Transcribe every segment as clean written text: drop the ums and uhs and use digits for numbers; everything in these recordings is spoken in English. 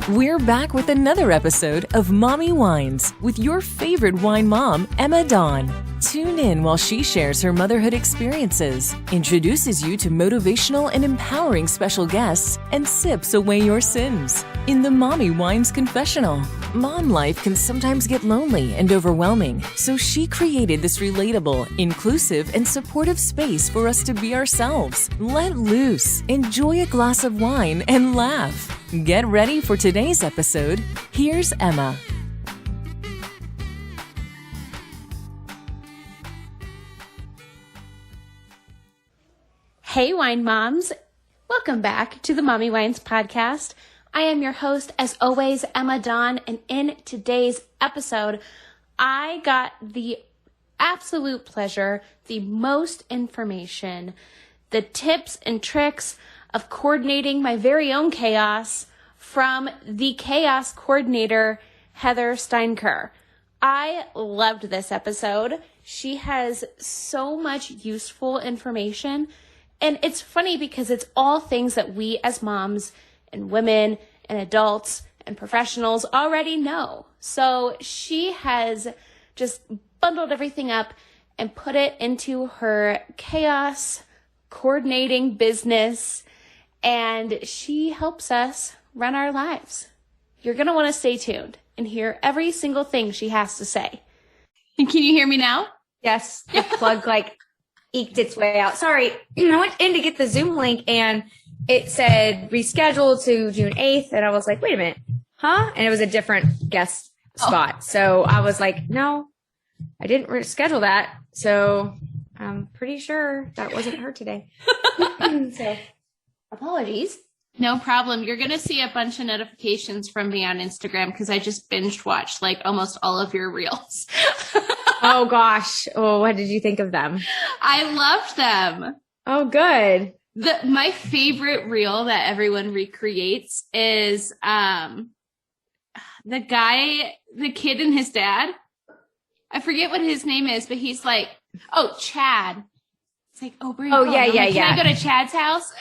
We're back with another episode of Mommy Wines with your favorite wine mom, Emma Dawn. Tune in while she shares her motherhood experiences, introduces you to motivational and empowering special guests, and sips away your sins. In the Mommy Wines Confessional, mom life can sometimes get lonely and overwhelming, so she created this relatable, inclusive, and supportive space for us to be ourselves. Let loose, enjoy a glass of wine, and laugh. Get ready for today's episode. Here's Emma. Hey, wine moms. Welcome back to the Mommy Wines podcast. I am your host, as always, Emma Dawn, and in today's episode, I got the absolute pleasure, the most information, the tips and tricks of coordinating my very own chaos from the chaos coordinator, Heather Steinker. I loved this episode. She has so much useful information. And it's funny because it's all things that we as moms and women and adults and professionals already know. So she has just bundled everything up and put it into her chaos coordinating business. And she helps us run our lives. You're going to want to stay tuned and hear every single thing she has to say. And can you hear me now? Yes. The plug eked its way out. Sorry, I went in to get the Zoom link and it said rescheduled to June 8th. And I was like, wait a minute. Huh? And it was a different guest spot. So I was like, no, I didn't reschedule that. So I'm pretty sure that wasn't her today. So apologies. No problem. You're going to see a bunch of notifications from me on Instagram because I just binge watched like almost all of your reels. Oh gosh. Oh, what did you think of them? I loved them. Oh, good. My favorite reel that everyone recreates is the kid and his dad. I forget what his name is, but he's like, oh, Chad. It's like, oh, yeah. Can I go to Chad's house?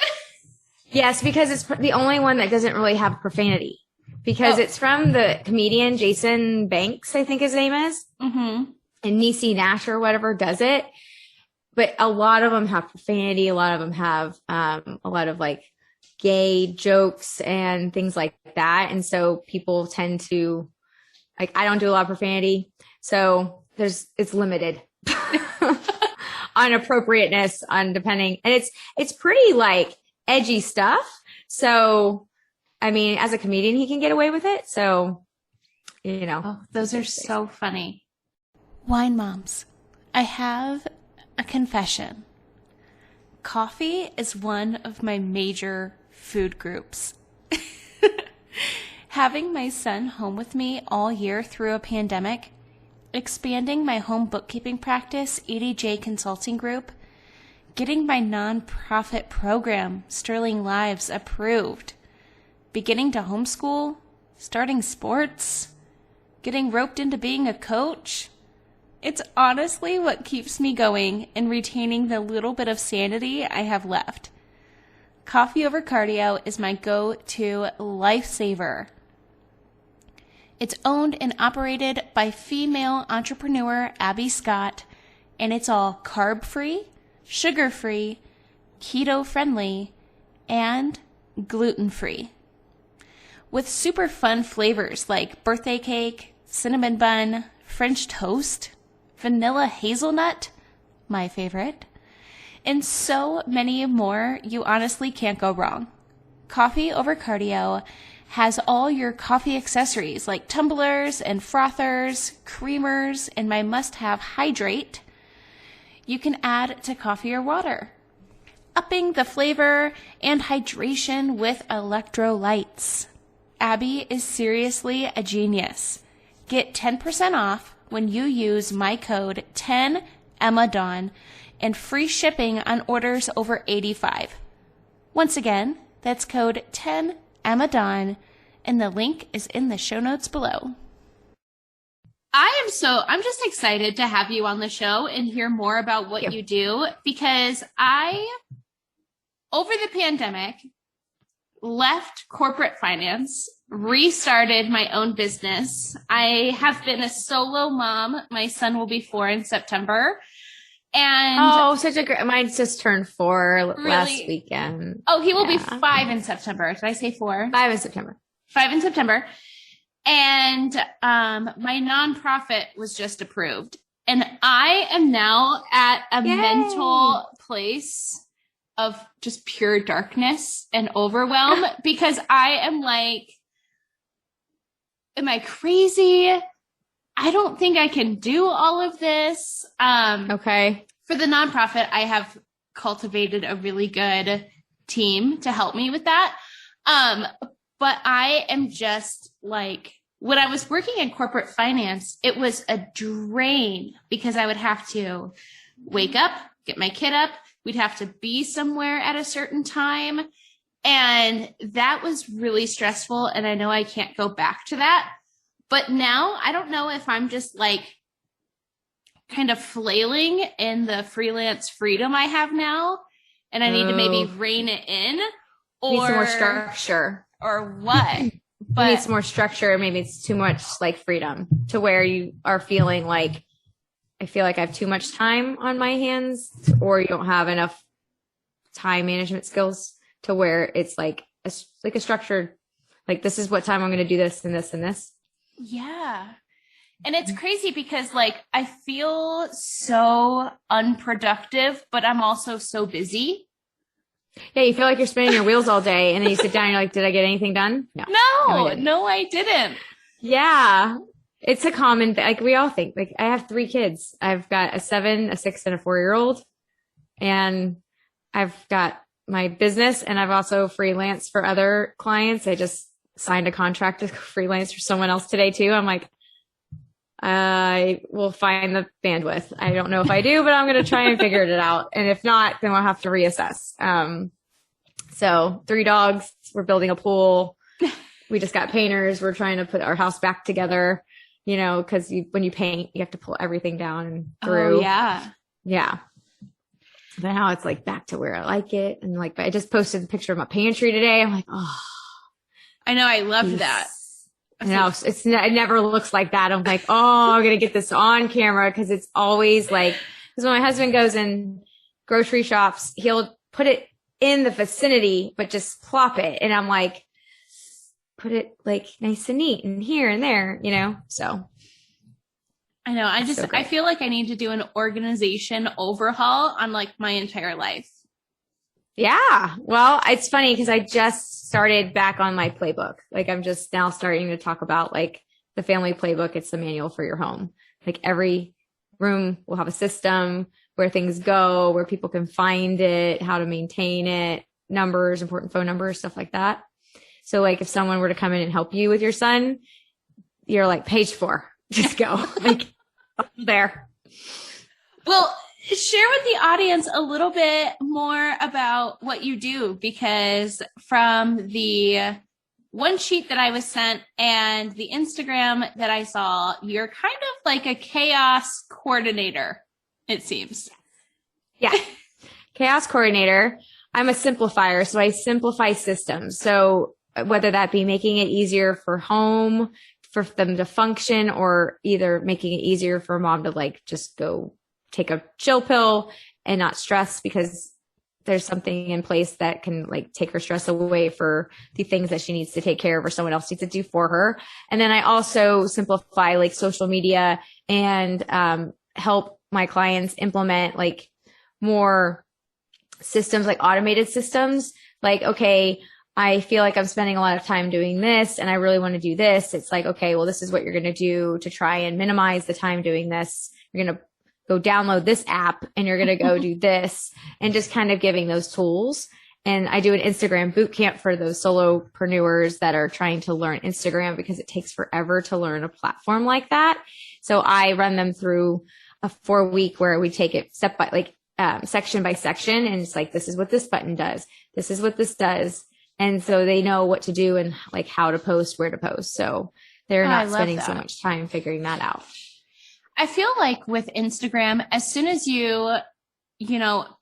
Yes, because it's the only one that doesn't really have profanity. Because it's from the comedian Jason Banks, I think his name is. Mm-hmm. And Niecy Nash or whatever does it. But a lot of them have profanity. A lot of them have a lot of like gay jokes and things like that. And so people tend to, like, I don't do a lot of profanity. So it's limited on appropriateness on depending. And it's pretty like edgy stuff. So, I mean, as a comedian, he can get away with it. So, you know. Oh, those are so funny. Wine moms, I have a confession. Coffee is one of my major food groups. Having my son home with me all year through a pandemic, expanding my home bookkeeping practice, EDJ Consulting Group, getting my nonprofit program, Sterling Lives, approved, beginning to homeschool, starting sports, getting roped into being a coach. It's honestly what keeps me going and retaining the little bit of sanity I have left. Coffee over cardio is my go-to lifesaver. It's owned and operated by female entrepreneur Abby Scott, and it's all carb-free, sugar-free, keto-friendly, and gluten-free. With super fun flavors like birthday cake, cinnamon bun, French toast, vanilla hazelnut, my favorite, and so many more, you honestly can't go wrong. Coffee over cardio has all your coffee accessories like tumblers and frothers, creamers, and my must-have hydrate you can add to coffee or water, upping the flavor and hydration with electrolytes. Abby is seriously a genius. Get 10% off when you use my code 10EMMADAWN and free shipping on orders over $85. Once again, that's code 10EMMADAWN, and the link is in the show notes below. I'm just excited to have you on the show and hear more about what you do, because over the pandemic, left corporate finance, restarted my own business. I have been a solo mom. My son will be 4 in September. And such a great, mine just turned 4 last weekend. Oh, he will be 5 in September. Did I say 4? 5 in September. 5 in September. And my nonprofit was just approved. And I am now at a mental place of just pure darkness and overwhelm because I am like, am I crazy? I don't think I can do all of this. Okay. For the nonprofit, I have cultivated a really good team to help me with that. But I am just like, when I was working in corporate finance, it was a drain because I would have to wake up, get my kid up. We'd have to be somewhere at a certain time. And that was really stressful. And I know I can't go back to that. But now I don't know if I'm just like kind of flailing in the freelance freedom I have now. And I need to maybe rein it in or need some more structure or what. But you need some more structure. Maybe it's too much like freedom to where you are feeling like, I feel like I have too much time on my hands, or you don't have enough time management skills to where it's like a structured, like this is what time I'm going to do this and this and this. Yeah. And it's crazy because like I feel so unproductive, but I'm also so busy. Yeah, you feel like you're spinning your wheels all day, and then you sit down and you're like, did I get anything done? No, I didn't. Yeah. It's a common thing. Like we all think, like I have 3 kids. I've got a 7, a 6, and a 4-year-old. And I've got my business, and I've also freelanced for other clients. I just signed a contract to freelance for someone else today too. I'm like, I will find the bandwidth. I don't know if I do, but I'm going to try and figure it out. And if not, then we'll have to reassess. So 3 dogs, we're building a pool. We just got painters. We're trying to put our house back together, you know, cause when you paint, you have to pull everything down and through. Oh, yeah. Yeah. But now it's like back to where I like it. And like, I just posted a picture of my pantry today. I'm like, oh, I know. I loved that. No, it never looks like that. I'm like, oh, I'm going to get this on camera. Cause it's always like, cause when my husband goes in grocery shops, he'll put it in the vicinity, but just plop it. And I'm like, put it like nice and neat and here and there, you know? So I know. I feel like I need to do an organization overhaul on like my entire life. Yeah. Well, it's funny because I just started back on my playbook. Like I'm just now starting to talk about like the family playbook. It's the manual for your home. Like every room will have a system where things go, where people can find it, how to maintain it, numbers, important phone numbers, stuff like that. So like if someone were to come in and help you with your son, you're like page 4, just go like there. Well, share with the audience a little bit more about what you do, because from the one sheet that I was sent and the Instagram that I saw, you're kind of like a chaos coordinator, it seems. Yeah. Chaos coordinator. I'm a simplifier. So I simplify systems. So whether that be making it easier for home, for them to function, or either making it easier for mom to like just go take a chill pill and not stress because there's something in place that can like take her stress away for the things that she needs to take care of or someone else needs to do for her. And then I also simplify like social media and help my clients implement like more systems, like automated systems. Like, okay, I feel like I'm spending a lot of time doing this and I really want to do this. It's like, okay, well, this is what you're going to do to try and minimize the time doing this. You're going to go download this app and you're going to go do this, and just kind of giving those tools. And I do an Instagram boot camp for those solopreneurs that are trying to learn Instagram because it takes forever to learn a platform like that. So I run them through a 4-week where we take it step by like section by section. And it's like, this is what this button does. This is what this does. And so they know what to do and like how to post, where to post. So they're not spending so much time figuring that out. I feel like with Instagram, as soon as you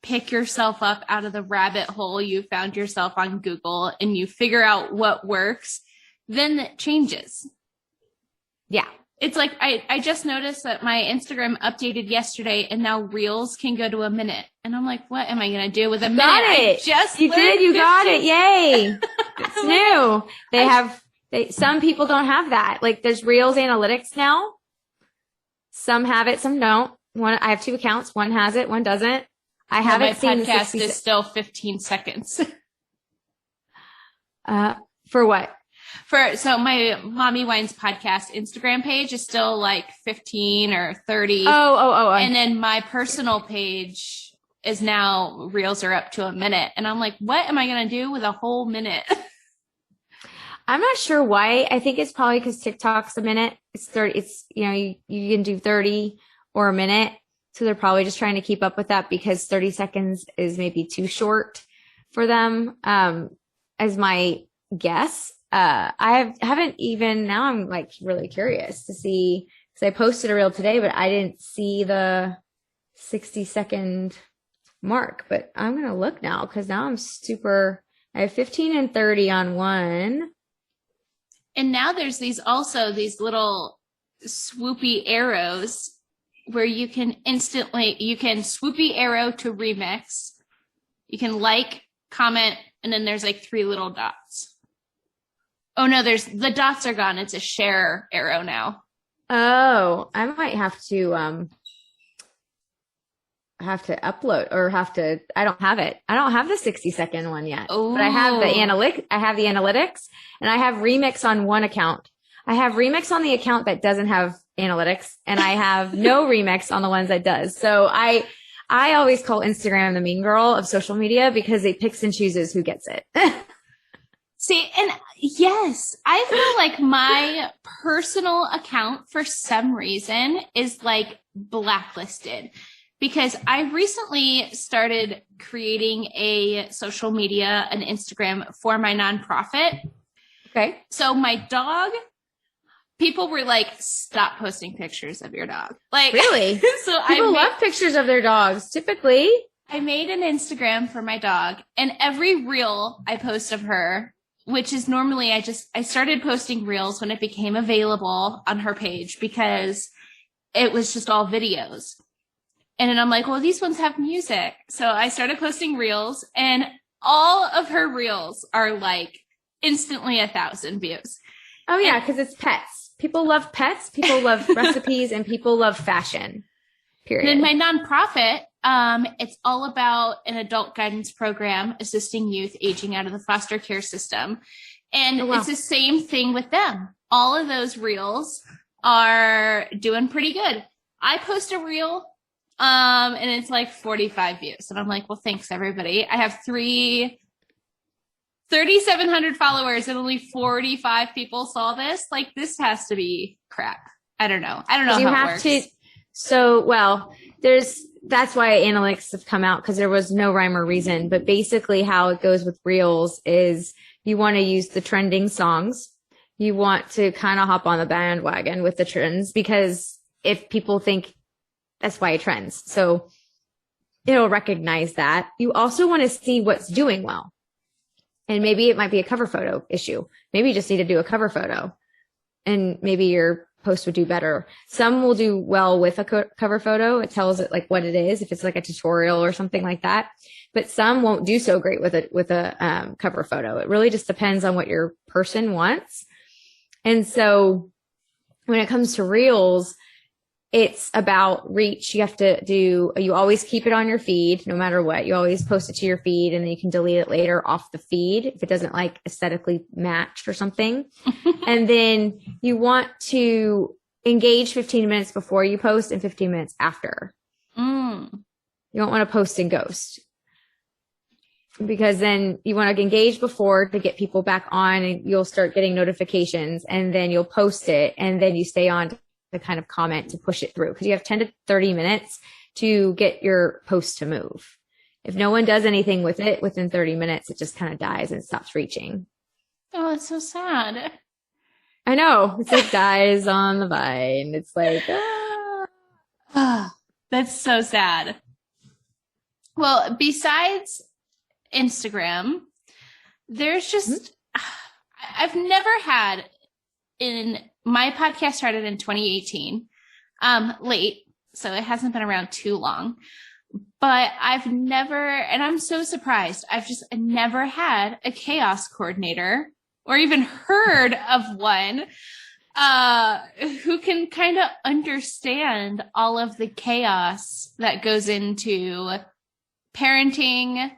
pick yourself up out of the rabbit hole you found yourself on Google and you figure out what works, then it changes. Yeah. It's like, I just noticed that my Instagram updated yesterday and now Reels can go to a minute. And I'm like, what am I going to do with a minute? Got it. You did. You got it. Yay. It's new. Some people don't have that. Like there's Reels analytics now. Some have it, some don't. I have 2 accounts. One has it, one doesn't. I haven't seen my podcast is still 15 seconds. For what? So my Mommy Wines podcast Instagram page is still like 15 or 30. Oh. And then my personal page is now Reels are up to a minute. And I'm like, what am I going to do with a whole minute? I'm not sure why. I think it's probably because TikTok's a minute. It's 30. It's, you can do 30 or a minute. So they're probably just trying to keep up with that because 30 seconds is maybe too short for them. As my guess. Haven't even, now I'm like really curious to see, because I posted a reel today, but I didn't see the 60-second mark, but I'm going to look now because now I have 15 and 30 on one. And now there's these little swoopy arrows where you can swoopy arrow to remix. You can comment, and then there's like 3 little dots. Oh no, the dots are gone. It's a share arrow now. Oh, I might have to upload or I don't have it. I don't have the 60-second one yet. Ooh. But I have the analytics and I have remix on one account. I have remix on the account that doesn't have analytics and I have no remix on the ones that does. So I always call Instagram the mean girl of social media because it picks and chooses who gets it. See, and yes, I feel like my personal account for some reason is like blacklisted because I recently started creating an Instagram for my nonprofit. Okay. So my dog, people were like, stop posting pictures of your dog. Like, really? So people love pictures of their dogs, typically. I made an Instagram for my dog and every reel I post of her, which is normally I started posting reels when it became available on her page because it was just all videos. And then I'm like, well, these ones have music. So I started posting reels and all of her reels are like instantly 1,000 views. Oh yeah. Cause it's pets. People love pets. People love recipes and people love fashion. Period. And then my nonprofit, it's all about an adult guidance program assisting youth aging out of the foster care system. And It's the same thing with them. All of those reels are doing pretty good. I post a reel, and it's like 45 views. And I'm like, well, thanks everybody. I have 3,700 followers and only 45 people saw this. Like this has to be crap. I don't know how it works. That's why analytics have come out because there was no rhyme or reason. But basically how it goes with reels is you want to use the trending songs. You want to kind of hop on the bandwagon with the trends because if people think that's why it trends. So it'll recognize that. You also want to see what's doing well. And maybe it might be a cover photo issue. Maybe you just need to do a cover photo and maybe your post would do better. Some will do well with a cover photo. It tells it like what it is, if it's like a tutorial or something like that. But some won't do so great with a cover photo. It really just depends on what your person wants. And so when it comes to reels, it's about reach. You always keep it on your feed, no matter what. You always post it to your feed and then you can delete it later off the feed if it doesn't like aesthetically match or something. And then you want to engage 15 minutes before you post and 15 minutes after. You don't want to post and ghost because then you want to engage before to get people back on and you'll start getting notifications and then you'll post it and then you stay on to kind of comment to push it through because you have 10 to 30 minutes to get your post to move. If no one does anything with it within 30 minutes, it just kind of dies and stops reaching. Oh, it's so sad. I know. It's like dies on the vine. It's like, That's so sad. Well, besides Instagram, there's just, I've never had my podcast started in 2018, late, so it hasn't been around too long, but I've never, and I'm so surprised, I've just never had a chaos coordinator or even heard of one, who can kind of understand all of the chaos that goes into parenting.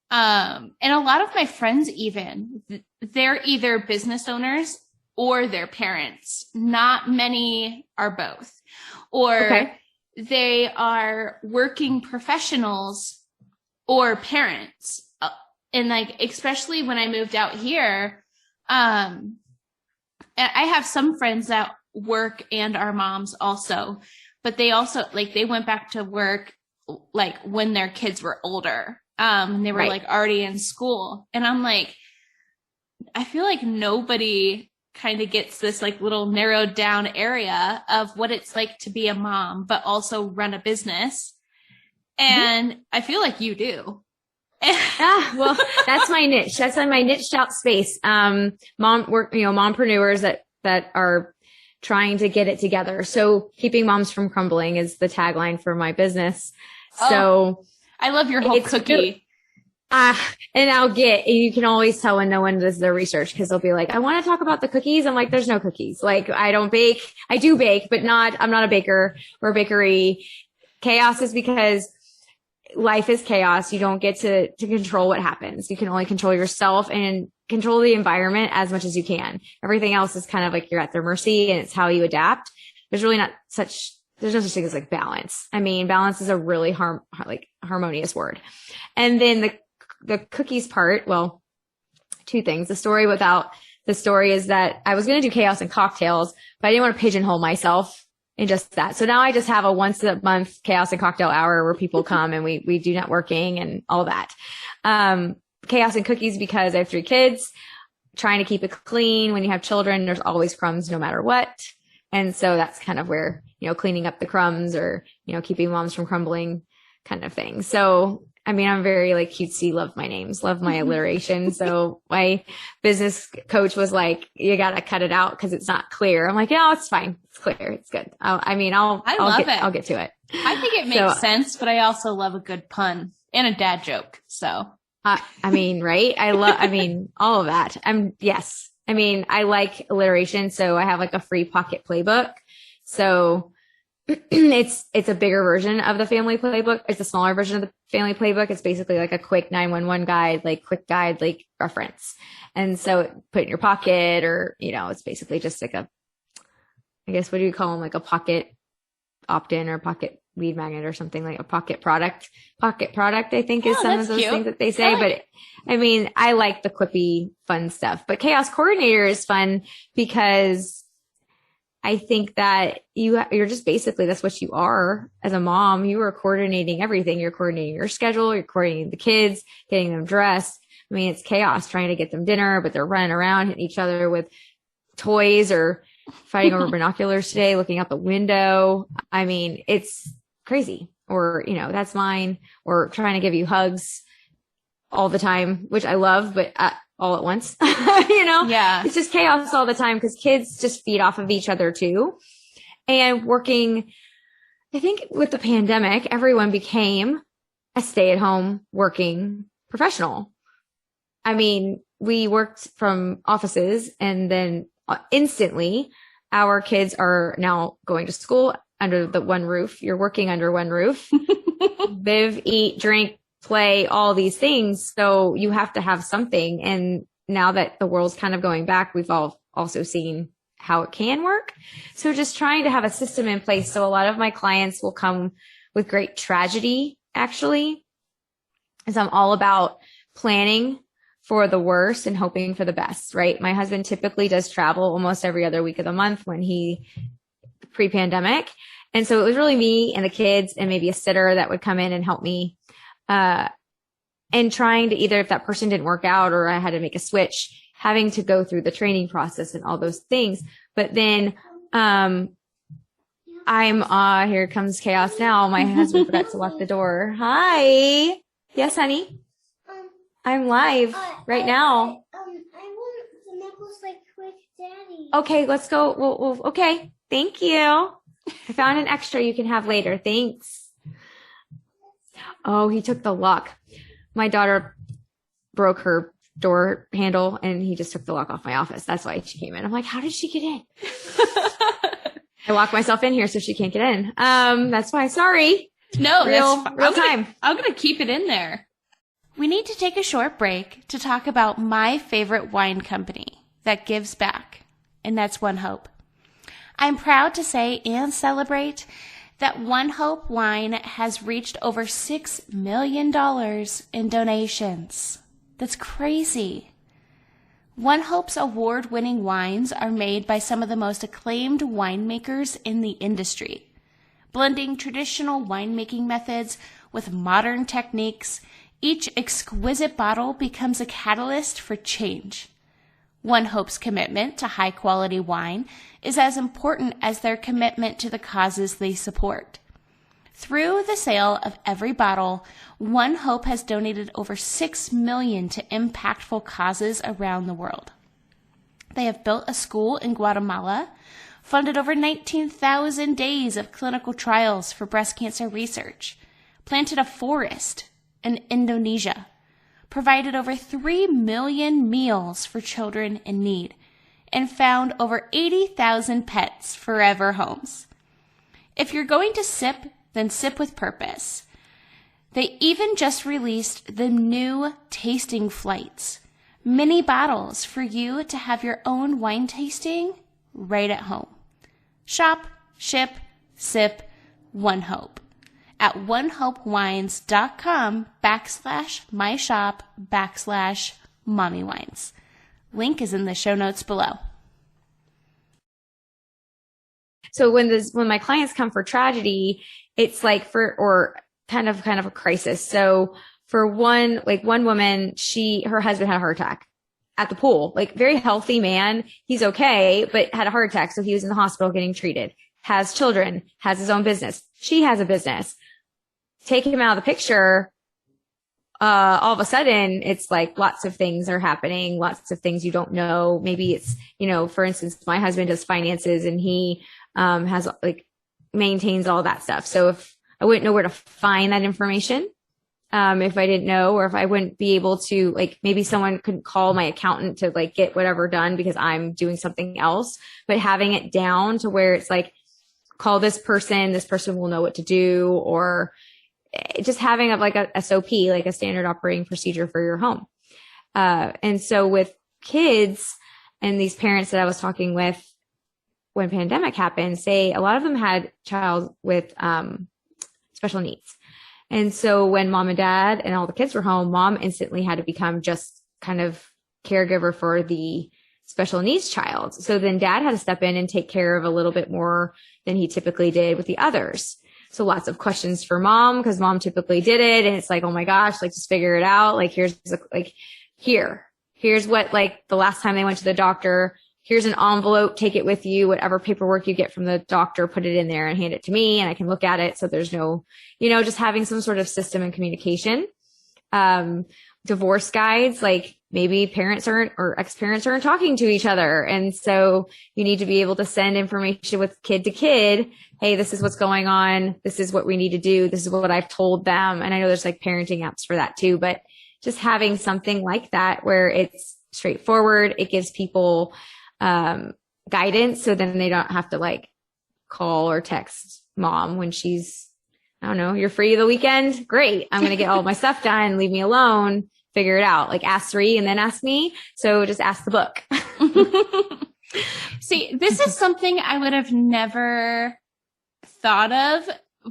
And a lot of my friends, even, they're either business owners or they're parents. Not many are both. Or they are working professionals or parents. And like, especially when I moved out here, and I have some friends that work and are moms also, but they also, like, they went back to work, like, when their kids were older. And they were like already in school. And I'm like, I feel like nobody kind of gets this like little narrowed down area of what it's like to be a mom, but also run a business. And I feel like you do. Well, that's my niche. That's my niched out space. Mompreneurs that are trying to get it together. So keeping moms from crumbling is the tagline for my business. So I love your whole cookie. And you can always tell when no one does their research, because they'll be like, I want to talk about the cookies. I'm like, there's no cookies. Like, I don't bake. I do bake, but I'm not a baker or a bakery. Chaos is because life is chaos. You don't get to control what happens. You can only control yourself and control the environment as much as you can. Everything else is kind of like you're at their mercy, and it's how you adapt. There's really there's no such thing as like balance. I mean, balance is a really harmonious word. And then the cookies part, well, two things. The story is that I was going to do chaos and cocktails, but I didn't want to pigeonhole myself in just that. So now I just have a once a month chaos and cocktail hour where people come and we do networking and all that. Chaos and cookies because I have 3 kids, trying to keep it clean. When you have children, there's always crumbs no matter what. And so that's kind of where, cleaning up the crumbs or, keeping moms from crumbling kind of thing. So, I mean, I'm very like cutesy, love my names, love my alliteration. So my business coach was like, you got to cut it out because it's not clear. I'm like, no, it's fine. It's clear. It's good. I'll get to it. I think it makes sense, but I also love a good pun and a dad joke. So, I mean, right. All of that. Yes. I mean, I like alliteration. So I have like a free pocket playbook. So it's a bigger version of the family playbook. It's a smaller version of the family playbook. It's basically like a quick 911 guide, like quick guide, like reference. And so put it in your pocket, or, it's basically just like I guess, what do you call them? Like a pocket opt-in or pocket lead magnet or something, like a pocket product, I think is some of those things that they say. But I mean, I like the quippy fun stuff, but chaos coordinator is fun because I think that you're just basically, that's what you are as a mom. You are coordinating everything. You're coordinating your schedule. You're coordinating the kids, getting them dressed. I mean, it's chaos trying to get them dinner, but they're running around, hitting each other with toys or fighting over binoculars today, looking out the window. I mean, it's crazy. Or, that's mine, or trying to give you hugs all the time, which I love, but all at once, Yeah. It's just chaos all the time because kids just feed off of each other too. And working, I think with the pandemic, everyone became a stay-at-home working professional. I mean, we worked from offices, and then instantly our kids are now going to school under the one roof. You're working under one roof, live, eat, drink, play, all these things. So you have to have something. And now that the world's kind of going back, we've all also seen how it can work. So just trying to have a system in place. So a lot of my clients will come with great tragedy, actually, as I'm all about planning for the worst and hoping for the best, right? My husband typically does travel almost every other week of the month when pre-pandemic. And so it was really me and the kids and maybe a sitter that would come in and help me, and trying to, either if that person didn't work out or I had to make a switch, having to go through the training process and all those things. But then, Here comes chaos now. My husband forgot to lock the door. Hi. Yes, honey. I'm live right now. I want the necklace like with Daddy. Okay, let's go. Okay. Thank you. I found an extra you can have later. Thanks. Oh, he took the lock. My daughter broke her door handle and he just took the lock off my office. That's why she came in. I'm like, how did she get in? I locked myself in here so she can't get in. That's why. Sorry. No, real time. I'm going to keep it in there. We need to take a short break to talk about my favorite wine company that gives back, and that's One Hope. I'm proud to say and celebrate that One Hope Wine has reached over $6 million in donations. That's crazy. One Hope's award-winning wines are made by some of the most acclaimed winemakers in the industry, blending traditional winemaking methods with modern techniques. Each exquisite bottle becomes a catalyst for change. One Hope's commitment to high-quality wine is as important as their commitment to the causes they support. Through the sale of every bottle, One Hope has donated over $6 million to impactful causes around the world. They have built a school in Guatemala, funded over 19,000 days of clinical trials for breast cancer research, planted a forest in Indonesia, provided over 3 million meals for children in need, and found over 80,000 pets forever homes. If you're going to sip, then sip with purpose. They even just released the new tasting flights, mini bottles for you to have your own wine tasting right at home. Shop, ship, sip, One Hope at onehopewines.com/myshop/mommywines. Link is in the show notes below. So when my clients come for tragedy, it's like or kind of a crisis. So for one woman, her husband had a heart attack at the pool, like very healthy man. He's okay, but had a heart attack. So he was in the hospital getting treated, has children, has his own business. She has a business. Take him out of the picture. All of a sudden it's like lots of things are happening, lots of things you don't know. Maybe it's, for instance, my husband does finances and he, has maintains all that stuff. So if I wouldn't know where to find that information, if I didn't know, or if I wouldn't be able to, maybe someone could call my accountant to get whatever done because I'm doing something else, but having it down to where it's call this person will know what to do, or just having a SOP, like a standard operating procedure for your home. And so with kids and these parents that I was talking with when pandemic happened, say a lot of them had child with special needs. And so when mom and dad and all the kids were home, mom instantly had to become just kind of caregiver for the special needs child. So then dad had to step in and take care of a little bit more than he typically did with the others. So lots of questions for mom because mom typically did it. And it's oh my gosh, just figure it out. Here's what, the last time they went to the doctor, here's an envelope, take it with you, whatever paperwork you get from the doctor, put it in there and hand it to me and I can look at it. So there's no, just having some sort of system and communication. Divorce guides, maybe parents aren't or ex-parents aren't talking to each other. And so you need to be able to send information with kid to kid. Hey, this is what's going on. This is what we need to do. This is what I've told them. And I know there's parenting apps for that too, but just having something like that where it's straightforward, it gives people guidance. So then they don't have to call or text mom when she's, I don't know, you're free the weekend. Great. I'm going to get all my stuff done. Leave me alone. Figure it out. Ask 3 and then ask me. So just ask the book. See, this is something I would have never thought of,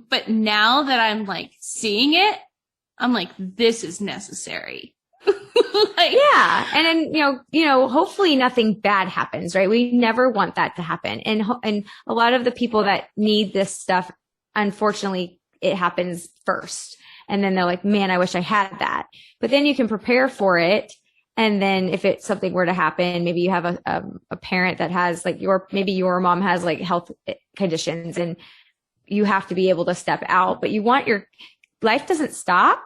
but now that I'm seeing it, I'm this is necessary. Yeah. And then, hopefully nothing bad happens, right? We never want that to happen. And a lot of the people that need this stuff, unfortunately, it happens first. And then they're man, I wish I had that. But then you can prepare for it. And then if something were to happen, maybe you have a parent that has maybe your mom has health conditions and you have to be able to step out, but life doesn't stop.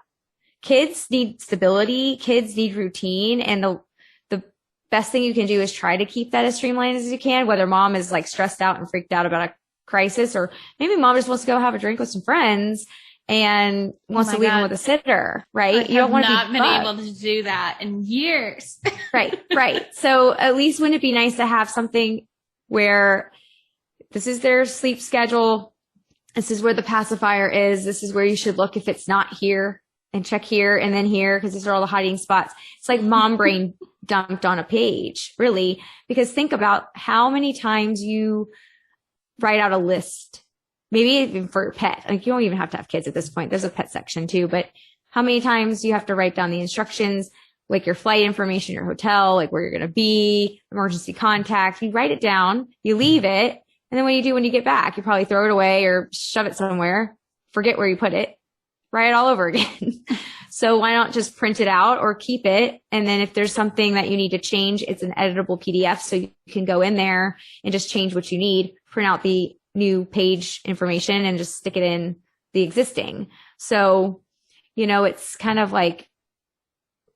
Kids need stability. Kids need routine. And the best thing you can do is try to keep that as streamlined as you can, whether mom is like stressed out and freaked out about a crisis, or maybe mom just wants to go have a drink with some friends and wants to leave them with a sitter, right? You don't want to be able to do that in years. Right. So at least wouldn't it be nice to have something where this is their sleep schedule. This is where the pacifier is. This is where you should look if it's not here, and check here and then here, because these are all the hiding spots. It's like mom brain dumped on a page, really, because think about how many times you write out a list, maybe even for your pet. Like, you don't even have to have kids at this point. There's a pet section too, but how many times you have to write down the instructions, like your flight information, your hotel, like where you're going to be, emergency contact. You write it down, you leave it. And then what you do when you get back, you probably throw it away or shove it somewhere, forget where you put it, write it all over again. So why not just print it out or keep it? And then if there's something that you need to change, it's an editable PDF. So you can go in there and just change what you need, print out the new page information and just stick it in the existing. So, it's kind of like,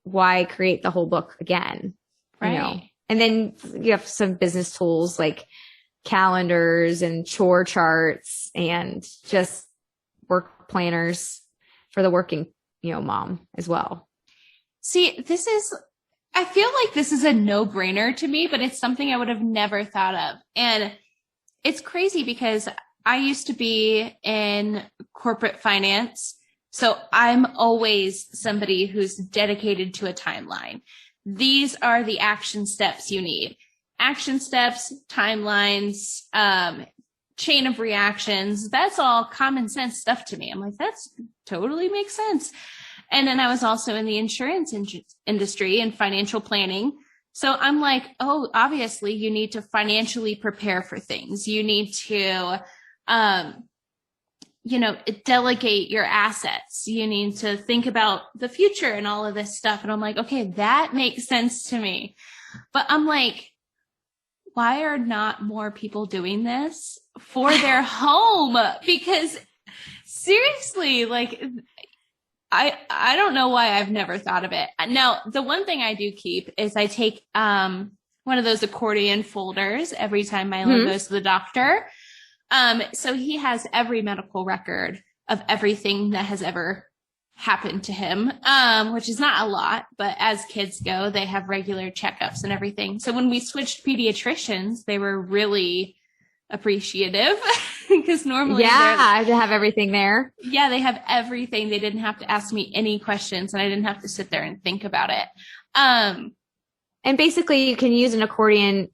why create the whole book again? Right. And then you have some business tools like calendars and chore charts and just work planners for the working, mom as well. See, I feel like this is a no-brainer to me, but it's something I would have never thought of. And it's crazy because I used to be in corporate finance. So I'm always somebody who's dedicated to a timeline. These are the action steps you need. Action steps, timelines, chain of reactions. That's all common sense stuff to me. I'm like, that's totally makes sense. And then I was also in the insurance industry and financial planning. So I'm like, oh, obviously you need to financially prepare for things. You need to, delegate your assets. You need to think about the future and all of this stuff. And I'm like, okay, that makes sense to me. But I'm like, why are not more people doing this for their home? Because seriously, like, I don't know why I've never thought of it. Now, the one thing I do keep is I take one of those accordion folders every time Milo goes to the doctor. So he has every medical record of everything that has ever happened to him, which is not a lot, but as kids go, they have regular checkups and everything. So when we switched pediatricians, they were really appreciative because normally to have everything there. Yeah, they have everything. They didn't have to ask me any questions and I didn't have to sit there and think about it. And basically you can use an accordion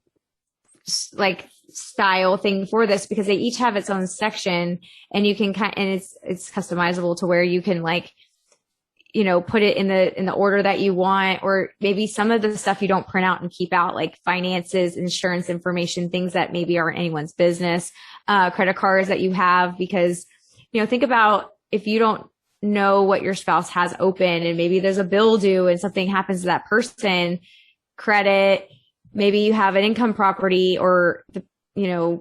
like style thing for this because they each have its own section and you can and it's customizable to where you can like, put it in the order that you want, or maybe some of the stuff you don't print out and keep out, like finances, insurance information, things that maybe aren't anyone's business, credit cards that you have, because, think about if you don't know what your spouse has open and maybe there's a bill due and something happens to that person, credit, maybe you have an income property or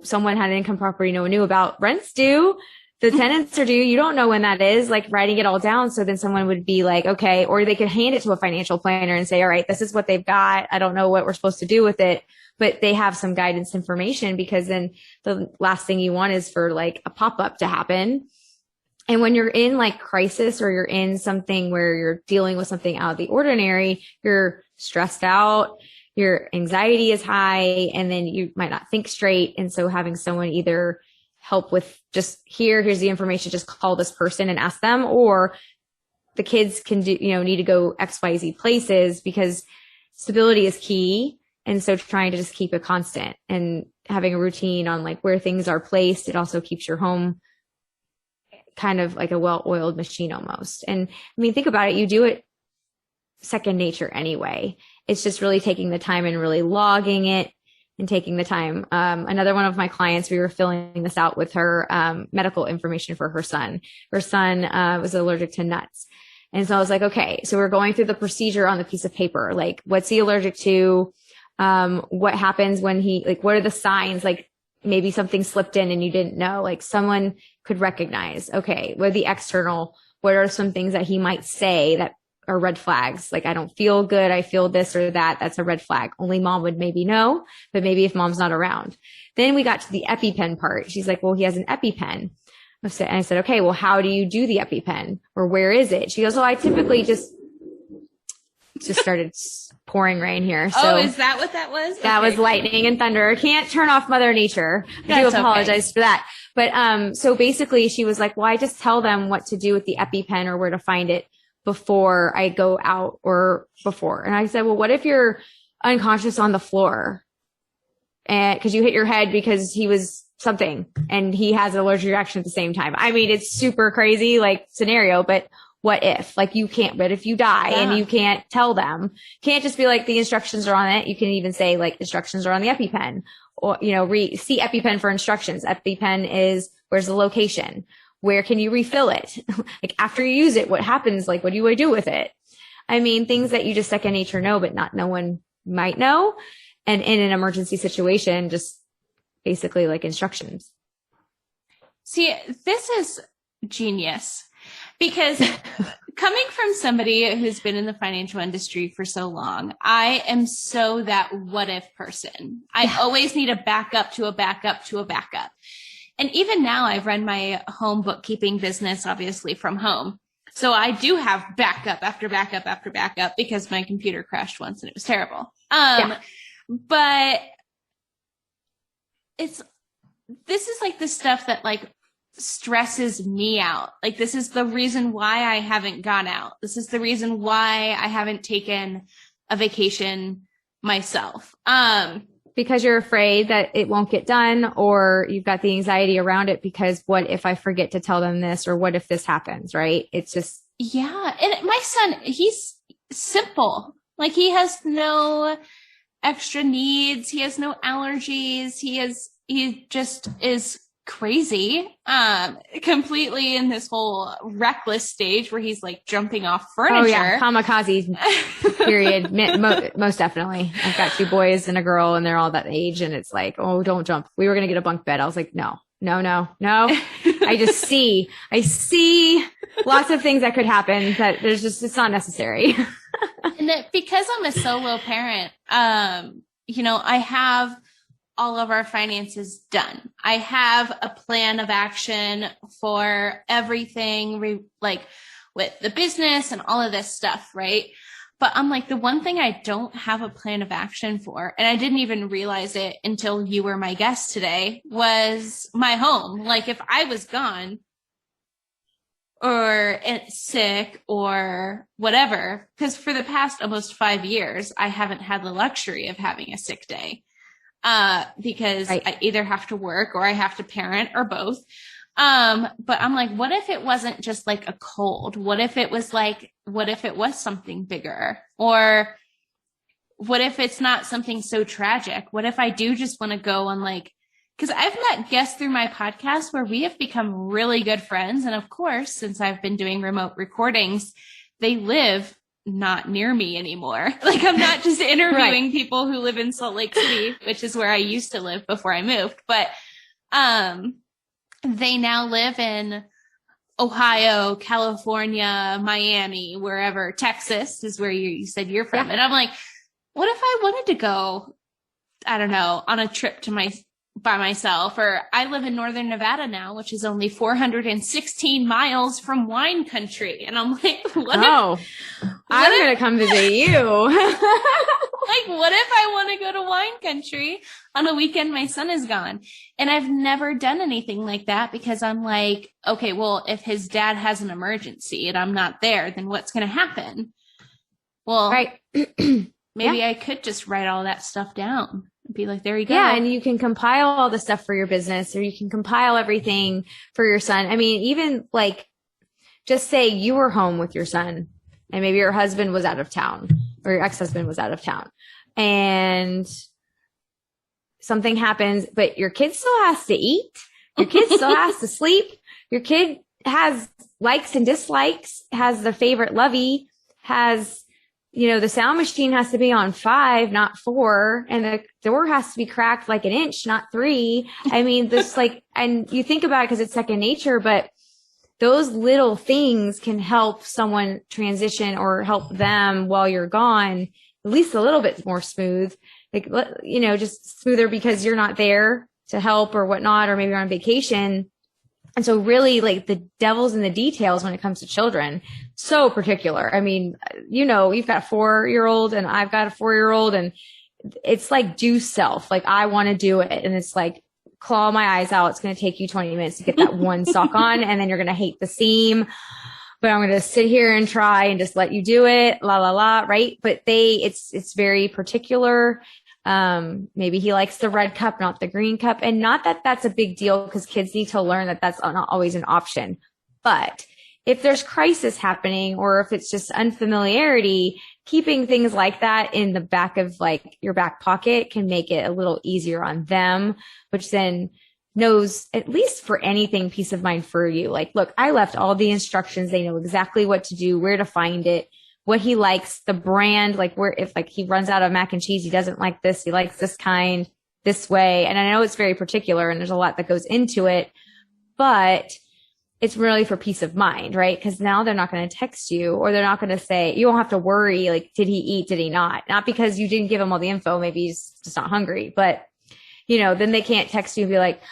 someone had an income property no one knew about, rent's due. The tenants are due. You don't know when that is, like writing it all down. So then someone would be like, okay, or they could hand it to a financial planner and say, all right, this is what they've got. I don't know what we're supposed to do with it, but they have some guidance information, because then the last thing you want is for like a pop-up to happen. And when you're in like crisis or you're in something where you're dealing with something out of the ordinary, you're stressed out, your anxiety is high, and then you might not think straight. And so having someone either help with just here's the information, just call this person and ask them, or the kids can do, need to go XYZ places, because stability is key. And so trying to just keep it constant and having a routine on like where things are placed, it also keeps your home kind of like a well-oiled machine almost. And I mean, think about it. You do it second nature anyway. It's just really taking the time and really logging it and taking the time. Another one of my clients, we were filling this out with her medical information for her son. Her son was allergic to nuts. And so I was like, okay, so we're going through the procedure on the piece of paper. Like, what's he allergic to? What happens when what are the signs? Like, maybe something slipped in and you didn't know, like someone could recognize, okay, what are some things that he might say that are red flags? Like, I don't feel good. I feel this or that. That's a red flag. Only mom would maybe know, but maybe if mom's not around. Then we got to the EpiPen part. She's like, well, he has an EpiPen. And I said, okay, well, how do you do the EpiPen, or where is it? She goes, well, I typically just started pouring rain here. So is that what that was? That was lightning and thunder. Can't turn off Mother Nature. I do apologize for that. But, so basically she was like, well, I just tell them what to do with the EpiPen or where to find it before I go out or before. And I said, well, what if you're unconscious on the floor and cause you hit your head because he was something and he has an allergic reaction at the same time? I mean, it's super crazy, like scenario, but what if, like, you can't, but if you die and you can't tell them, can't just be like, the instructions are on it. You can even say like, instructions are on the EpiPen, or, see EpiPen for instructions. EpiPen is, where's the location? Where can you refill it? Like, after you use it, what happens? Like, what do I do with it? I mean, things that you just second nature know, but no one might know. And in an emergency situation, just basically like instructions. See, this is genius. Because coming from somebody who's been in the financial industry for so long, I am so that what if person. I always need a backup to a backup to a backup. And even now I've run my home bookkeeping business, obviously from home. So I do have backup after backup after backup because my computer crashed once and it was terrible. But this is like the stuff that like stresses me out. Like, this is the reason why I haven't gone out. This is the reason why I haven't taken a vacation myself. Because you're afraid that it won't get done, or you've got the anxiety around it because what if I forget to tell them this, or what if this happens, right? It's just. Yeah. And my son, he's simple. Like, he has no extra needs. He has no allergies. He just is crazy, completely in this whole reckless stage where he's like jumping off furniture. Oh yeah, kamikaze period. Most definitely. I've got 2 boys and a girl, and they're all that age, and it's like, oh, don't jump. We were gonna get a bunk bed. I was like, no. I see lots of things that could happen that it's not necessary. And that because I'm a solo parent, I have all of our finances done. I have a plan of action for everything, like with the business and all of this stuff, right? But I'm like, the one thing I don't have a plan of action for, and I didn't even realize it until you were my guest today, was my home. Like, if I was gone or sick or whatever, because for the past almost 5 years, I haven't had the luxury of having a sick day. Because I either have to work or I have to parent or both. But I'm like, what if it wasn't just like a cold? What if it was something bigger? Or what if it's not something so tragic? What if I do just want to go on because I've met guests through my podcast where we have become really good friends. And of course, since I've been doing remote recordings, they live not near me anymore. Like, I'm not just interviewing people who live in Salt Lake City, which is where I used to live before I moved, but they now live in Ohio, California, Miami, wherever. Texas is where you said you're from. Yeah. And I'm like, what if I wanted to go, I don't know, on a trip by myself? Or I live in Northern Nevada now, which is only 416 miles from wine country. And I'm like, I'm going to come visit you. Like, what if I want to go to wine country on a weekend my son is gone? And I've never done anything like that because I'm like, okay, well, if his dad has an emergency and I'm not there, then what's going to happen? Well, right. Maybe I could just write all that stuff down. Be like, there you go. Yeah. And you can compile all the stuff for your business, or you can compile everything for your son. I mean, even like, just say you were home with your son and maybe your husband was out of town, or your ex-husband was out of town, and something happens, but your kid still has to eat. Your kid still has to sleep. Your kid has likes and dislikes, has their favorite lovey, has the sound machine has to be on 5, not 4. And the door has to be cracked like an inch, not 3. I mean, this and you think about it because it's second nature, but those little things can help someone transition or help them while you're gone, at least a little bit more smooth, just smoother because you're not there to help or whatnot, or maybe you're on vacation. And so really the devil's in the details when it comes to children. So particular. I mean, you've got a 4-year-old and I've got a 4-year-old, and it's like do self. Like I want to do it. And it's like claw my eyes out. It's going to take you 20 minutes to get that one sock on. And then you're going to hate the seam, but I'm going to sit here and try and just let you do it. La, la, la. Right. But it's very particular. Maybe he likes the red cup, not the green cup. And not that that's a big deal, because kids need to learn that that's not always an option. But if there's crisis happening, or if it's just unfamiliarity, keeping things like that in the back of your back pocket can make it a little easier on them, which then knows, at least for anything, peace of mind for you. Like, look, I left all the instructions. They know exactly what to do, where to find it, what he likes, the brand, if he runs out of mac and cheese, he doesn't like this, he likes this kind, this way. And I know it's very particular and there's a lot that goes into it, but it's really for peace of mind, right? Because now they're not going to text you, or they're not going to say, you don't have to worry, did he eat, did he not? Not because you didn't give him all the info, maybe he's just not hungry, but then they can't text you and be like,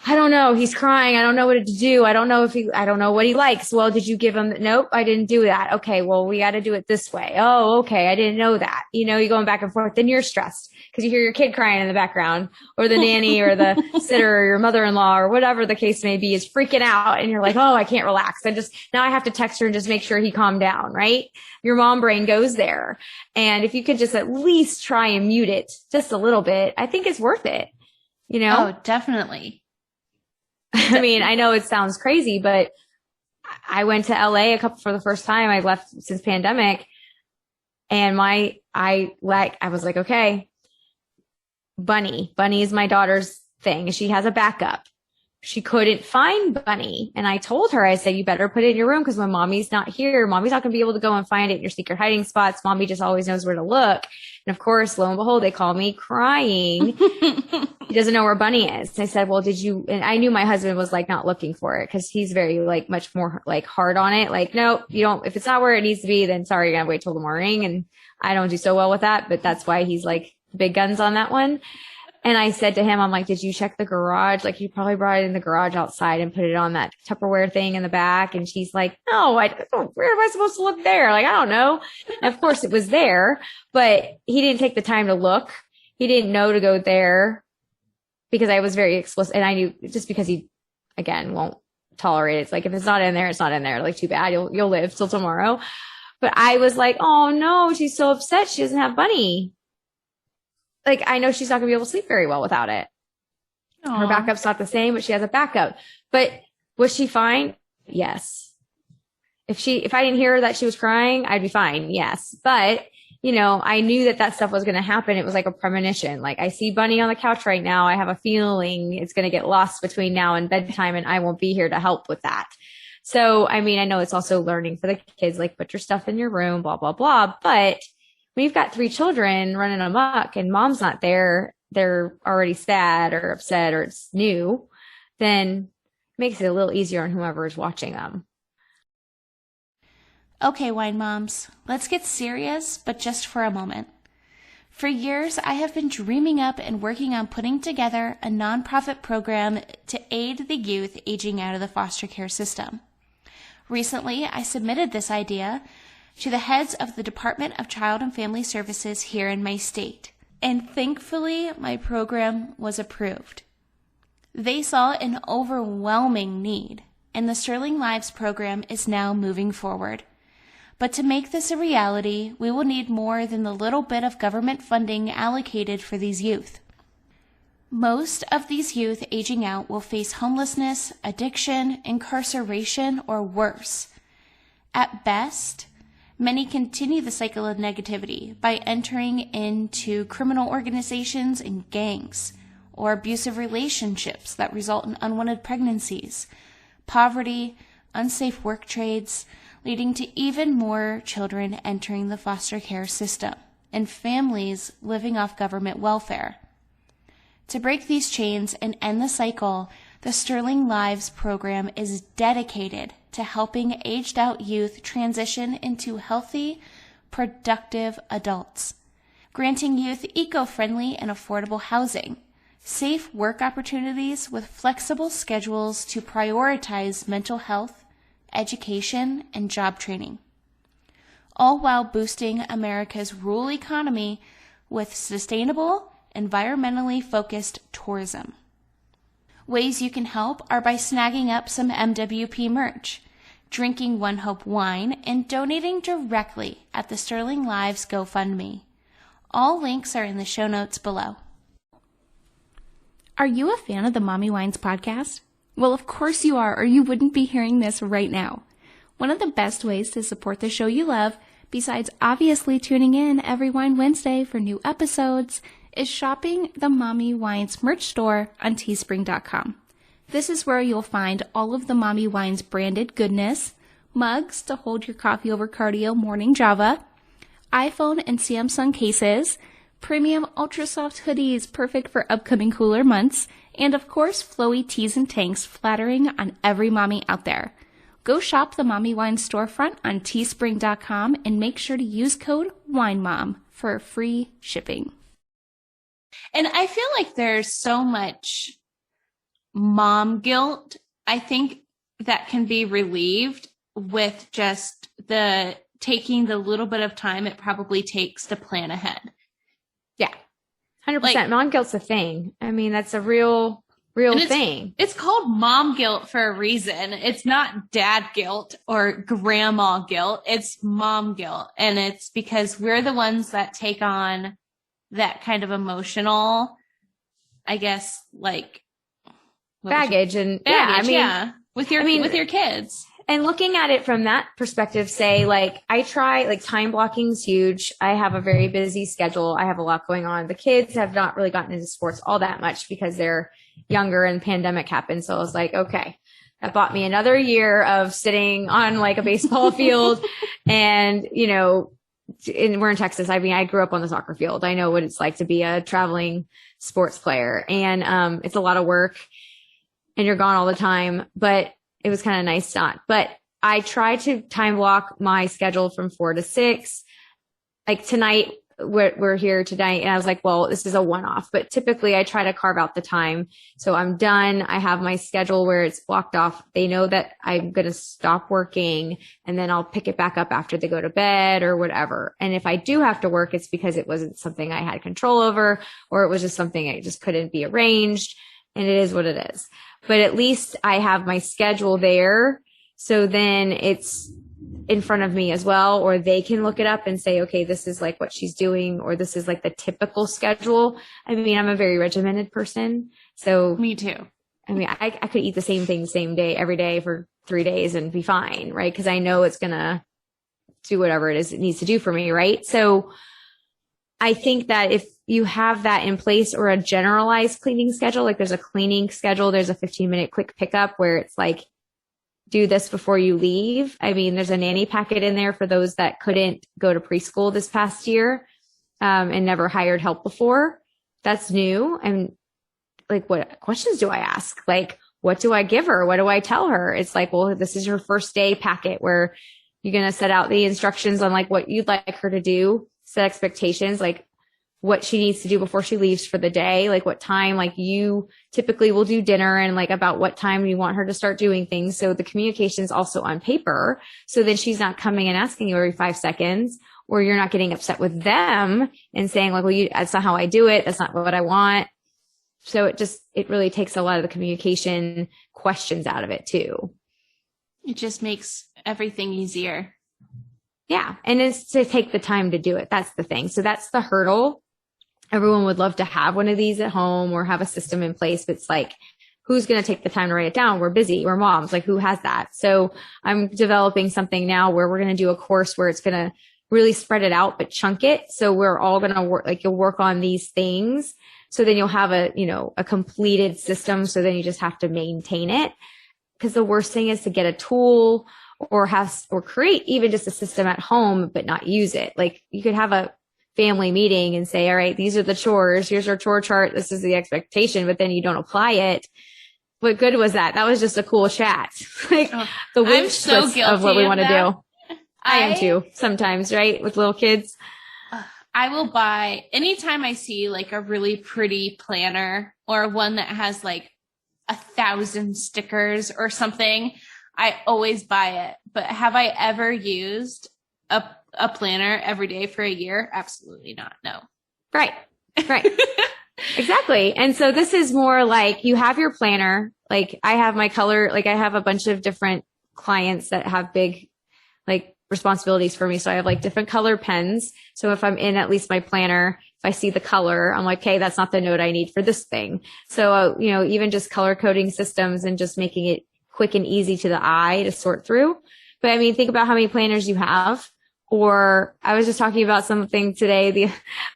I don't know, he's crying, I don't know what to do, I don't know what he likes. Well, did you give him? Nope, I didn't do that. Okay, well, we got to do it this way. Oh, okay, I didn't know that. You're going back and forth, then you're stressed because you hear your kid crying in the background, or the nanny or the sitter or your mother-in-law or whatever the case may be is freaking out, and you're like, oh, I can't relax. Now I have to text her and just make sure he calmed down, right? Your mom brain goes there. And if you could just at least try and mute it just a little bit, I think it's worth it. Oh, definitely. I mean, I know it sounds crazy, but I went to LA for the first time. I left since pandemic, and I was like, okay, Bunny is my daughter's thing. She has a backup. She couldn't find Bunny. And I told her, I said, you better put it in your room, because when mommy's not here, mommy's not going to be able to go and find it in your secret hiding spots. Mommy just always knows where to look. And of course, lo and behold, they call me crying. He doesn't know where Bunny is. I said, well, and I knew my husband was not looking for it, because he's very much more hard on it. No, you don't, if it's not where it needs to be, then sorry, you're going to wait till the morning. And I don't do so well with that, but that's why he's big guns on that one. And I said to him, I'm like, did you check the garage? You probably brought it in the garage outside and put it on that Tupperware thing in the back. And she's like, no, where am I supposed to look there? I don't know. And of course it was there, but he didn't take the time to look. He didn't know to go there, because I was very explicit. And I knew, just because he, again, won't tolerate it. It's if it's not in there, it's not in there. Too bad. You'll live till tomorrow. But I was like, oh no, she's so upset. She doesn't have Bunny. I know she's not going to be able to sleep very well without it. Aww. Her backup's not the same, but she has a backup. But was she fine? Yes. If I didn't hear that she was crying, I'd be fine. Yes. But, I knew that stuff was going to happen. It was like a premonition. I see Bunny on the couch right now. I have a feeling it's going to get lost between now and bedtime, and I won't be here to help with that. So, I mean, I know it's also learning for the kids, put your stuff in your room, blah, blah, blah. But when you've got 3 children running amok and mom's not there, they're already sad or upset, or it's new, then it makes it a little easier on whoever is watching them. Okay, wine moms, let's get serious, but just for a moment. For years, I have been dreaming up and working on putting together a nonprofit program to aid the youth aging out of the foster care system. Recently, I submitted this idea to the heads of the Department of Child and Family Services here in my state, and thankfully, my program was approved. They saw an overwhelming need, and the Sterling Lives program is now moving forward. But to make this a reality, we will need more than the little bit of government funding allocated for these youth. Most of these youth aging out will face homelessness, addiction, incarceration, or worse. At best, many continue the cycle of negativity by entering into criminal organizations and gangs, or abusive relationships that result in unwanted pregnancies, poverty, unsafe work trades, leading to even more children entering the foster care system and families living off government welfare. To break these chains and end the cycle, the Sterling Lives program is dedicated to helping aged-out youth transition into healthy, productive adults, granting youth eco-friendly and affordable housing, safe work opportunities with flexible schedules to prioritize mental health, education, and job training, all while boosting America's rural economy with sustainable, environmentally focused tourism. Ways you can help are by snagging up some MWP merch, drinking One Hope wine, and donating directly at the Sterling Lives GoFundMe. All links are in the show notes below. Are you a fan of the Mommy Wines podcast? Well, of course you are, or you wouldn't be hearing this right now. One of the best ways to support the show you love, besides obviously tuning in every Wine Wednesday for new episodes, is shopping the Mommy Wines merch store on teespring.com. This is where you'll find all of the Mommy Wines branded goodness, mugs to hold your coffee over cardio morning Java, iPhone and Samsung cases, premium ultra soft hoodies perfect for upcoming cooler months, and of course flowy tees and tanks flattering on every mommy out there. Go shop the Mommy Wines storefront on teespring.com and make sure to use code WINEMOM for free shipping. And I feel like there's so much mom guilt, I think, that can be relieved with just taking the little bit of time it probably takes to plan ahead. Yeah. 100%. Mom guilt's a thing. I mean, that's a real thing. It's called mom guilt for a reason. It's not dad guilt or grandma guilt. It's mom guilt. And it's because we're the ones that take on that kind of emotional, I guess, like baggage with your kids. And looking at it from that perspective, say, like, I try, like, time blocking is huge. I have a very busy schedule. I have a lot going on. The kids have not really gotten into sports all that much because they're younger and pandemic happened. So I was like, okay, that bought me another year of sitting on like a baseball field. And, you know, we're in Texas. I mean, I grew up on the soccer field. I know what it's like to be a traveling sports player, and it's a lot of work and you're gone all the time, but it was kind of nice not. But I try to time block my schedule from 4 to 6. Like tonight, we're here tonight, and I was like, well, this is a one-off, but typically I try to carve out the time. So I'm done. I have my schedule where it's blocked off. They know that I'm going to stop working, and then I'll pick it back up after they go to bed or whatever. And if I do have to work, it's because it wasn't something I had control over, or it was just something I just couldn't be arranged, and it is what it is. But at least I have my schedule there. So then it's in front of me as well, or they can look it up and say, okay, this is like what she's doing, or this is like the typical schedule. I mean, I'm a very regimented person. So me too. I mean, I could eat the same thing, same day, every day for 3 days and be fine. Right. Cause I know it's going to do whatever it is it needs to do for me. Right. So I think that if you have that in place, or a generalized cleaning schedule, like there's a cleaning schedule, there's a 15-minute quick pickup where it's like, do this before you leave. I mean, there's a nanny packet in there for those that couldn't go to preschool this past year, and never hired help before. That's new. And like, what questions do I ask? Like, what do I give her? What do I tell her? It's like, well, this is your first day packet where you're going to set out the instructions on like what you'd like her to do, set expectations, like what she needs to do before she leaves for the day, like what time, like you typically will do dinner, and like about what time you want her to start doing things. So the communication is also on paper. So then she's not coming and asking you every 5 seconds, or you're not getting upset with them and saying like, well, that's not how I do it. That's not what I want. So it really takes a lot of the communication questions out of it too. It just makes everything easier. Yeah. And it's to take the time to do it. That's the thing. So that's the hurdle. Everyone would love to have one of these at home or have a system in place, but it's like, who's going to take the time to write it down? We're busy. We're moms. Like, who has that? So I'm developing something now where we're going to do a course where it's going to really spread it out, but chunk it. So we're all going to work, like you'll work on these things. So then you'll have a completed system. So then you just have to maintain it. Because the worst thing is to get a tool or create even just a system at home, but not use it. Like you could have a family meeting and say, all right, these are the chores. Here's our chore chart. This is the expectation, but then you don't apply it. What good was that? That was just a cool chat. Like the wish list of what we want to do. I am too sometimes, right? With little kids. I will buy anytime I see like a really pretty planner or one that has like 1,000 stickers or something. I always buy it. But have I ever used a planner every day for a year? Absolutely not. No. Right. Exactly. And so this is more like you have your planner. Like I have my color, like I have a bunch of different clients that have big like responsibilities for me. So I have like different color pens. So if I'm in at least my planner, if I see the color, I'm like, okay, that's not the note I need for this thing. So, even just color coding systems and just making it quick and easy to the eye to sort through. But I mean, think about how many planners you have. Or I was just talking about something today,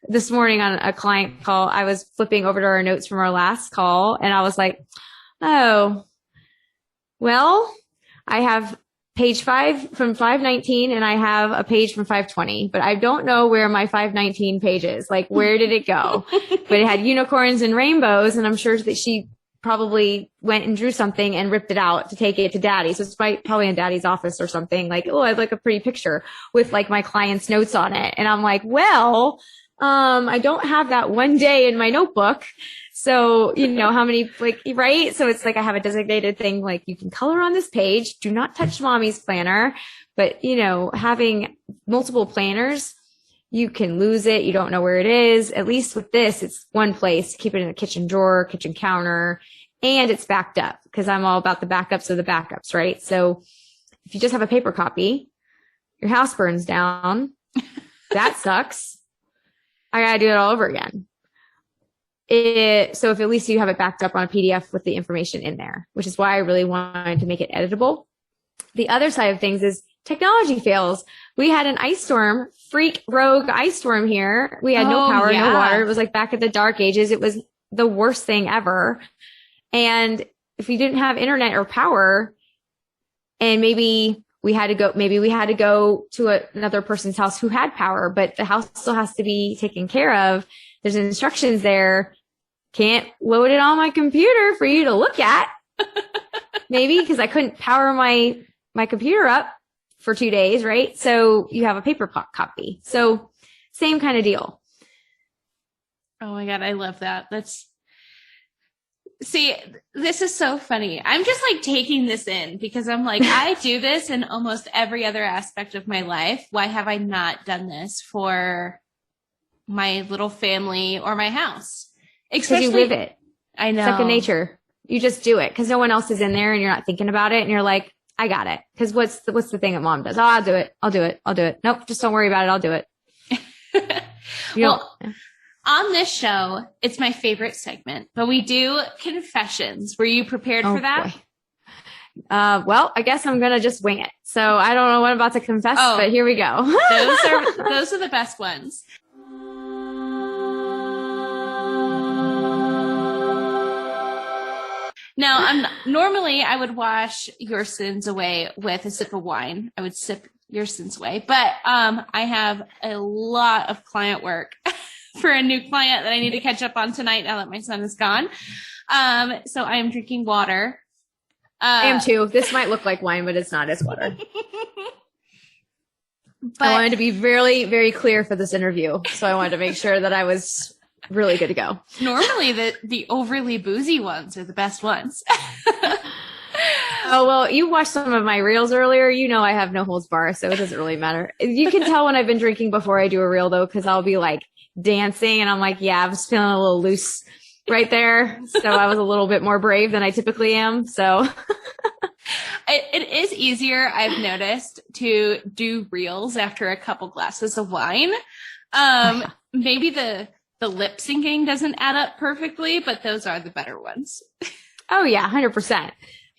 this morning on a client call, I was flipping over to our notes from our last call and I was like, oh, well, I have page 5 from 519 and I have a page from 520, but I don't know where my 519 page is. Like, where did it go? But it had unicorns and rainbows, and I'm sure that she probably went and drew something and ripped it out to take it to daddy. So it's probably in daddy's office or something. Like, oh, I'd like a pretty picture with like my client's notes on it. And I'm like, well, I don't have that one day in my notebook. So, how many, like, right? So it's like I have a designated thing, like you can color on this page. Do not touch mommy's planner. But, having multiple planners, you can lose it. You don't know where it is. At least with this, it's one place. Keep it in a kitchen drawer, kitchen counter, and it's backed up because I'm all about the backups of the backups, right? So if you just have a paper copy, your house burns down. That sucks. I got to do it all over again. So if at least you have it backed up on a PDF with the information in there, which is why I really wanted to make it editable. The other side of things is technology fails. We had an ice storm, freak rogue ice storm here. We had no power, no water. It was like back at the dark ages. It was the worst thing ever. And if we didn't have internet or power, and maybe we had to go to another person's house who had power, but the house still has to be taken care of. There's instructions there. Can't load it on my computer for you to look at. Maybe because I couldn't power my computer up for 2 days, right? So you have a paper copy. So same kind of deal. Oh my God, I love that. See, this is so funny. I'm just like taking this in because I'm like, I do this in almost every other aspect of my life. Why have I not done this for my little family or my house? Because you live it. I know. Second nature. You just do it because no one else is in there and you're not thinking about it and you're like, I got it. Because what's the thing that mom does? Oh, I'll do it. Nope, just don't worry about it. I'll do it. On this show, it's my favorite segment, but we do confessions. Were you prepared for that? Boy. Well, I guess I'm going to just wing it. So I don't know what I'm about to confess, but here we go. Those are the best ones. Now, normally I would wash your sins away with a sip of wine. I would sip your sins away, but I have a lot of client work for a new client that I need to catch up on tonight now that my son is gone. So I am drinking water. I am too. This might look like wine, but it's not. It's water. But I wanted to be very, very clear for this interview. So I wanted to make sure that I was really good to go. Normally the overly boozy ones are the best ones. Oh, well, you watched some of my reels earlier. I have no holds bar, so it doesn't really matter. You can tell when I've been drinking before I do a reel though, because I'll be like dancing and I'm like, yeah, I was feeling a little loose right there. So I was a little bit more brave than I typically am. So it is easier, I've noticed, to do reels after a couple glasses of wine. Maybe the lip syncing doesn't add up perfectly, but those are the better ones. Oh yeah, 100%.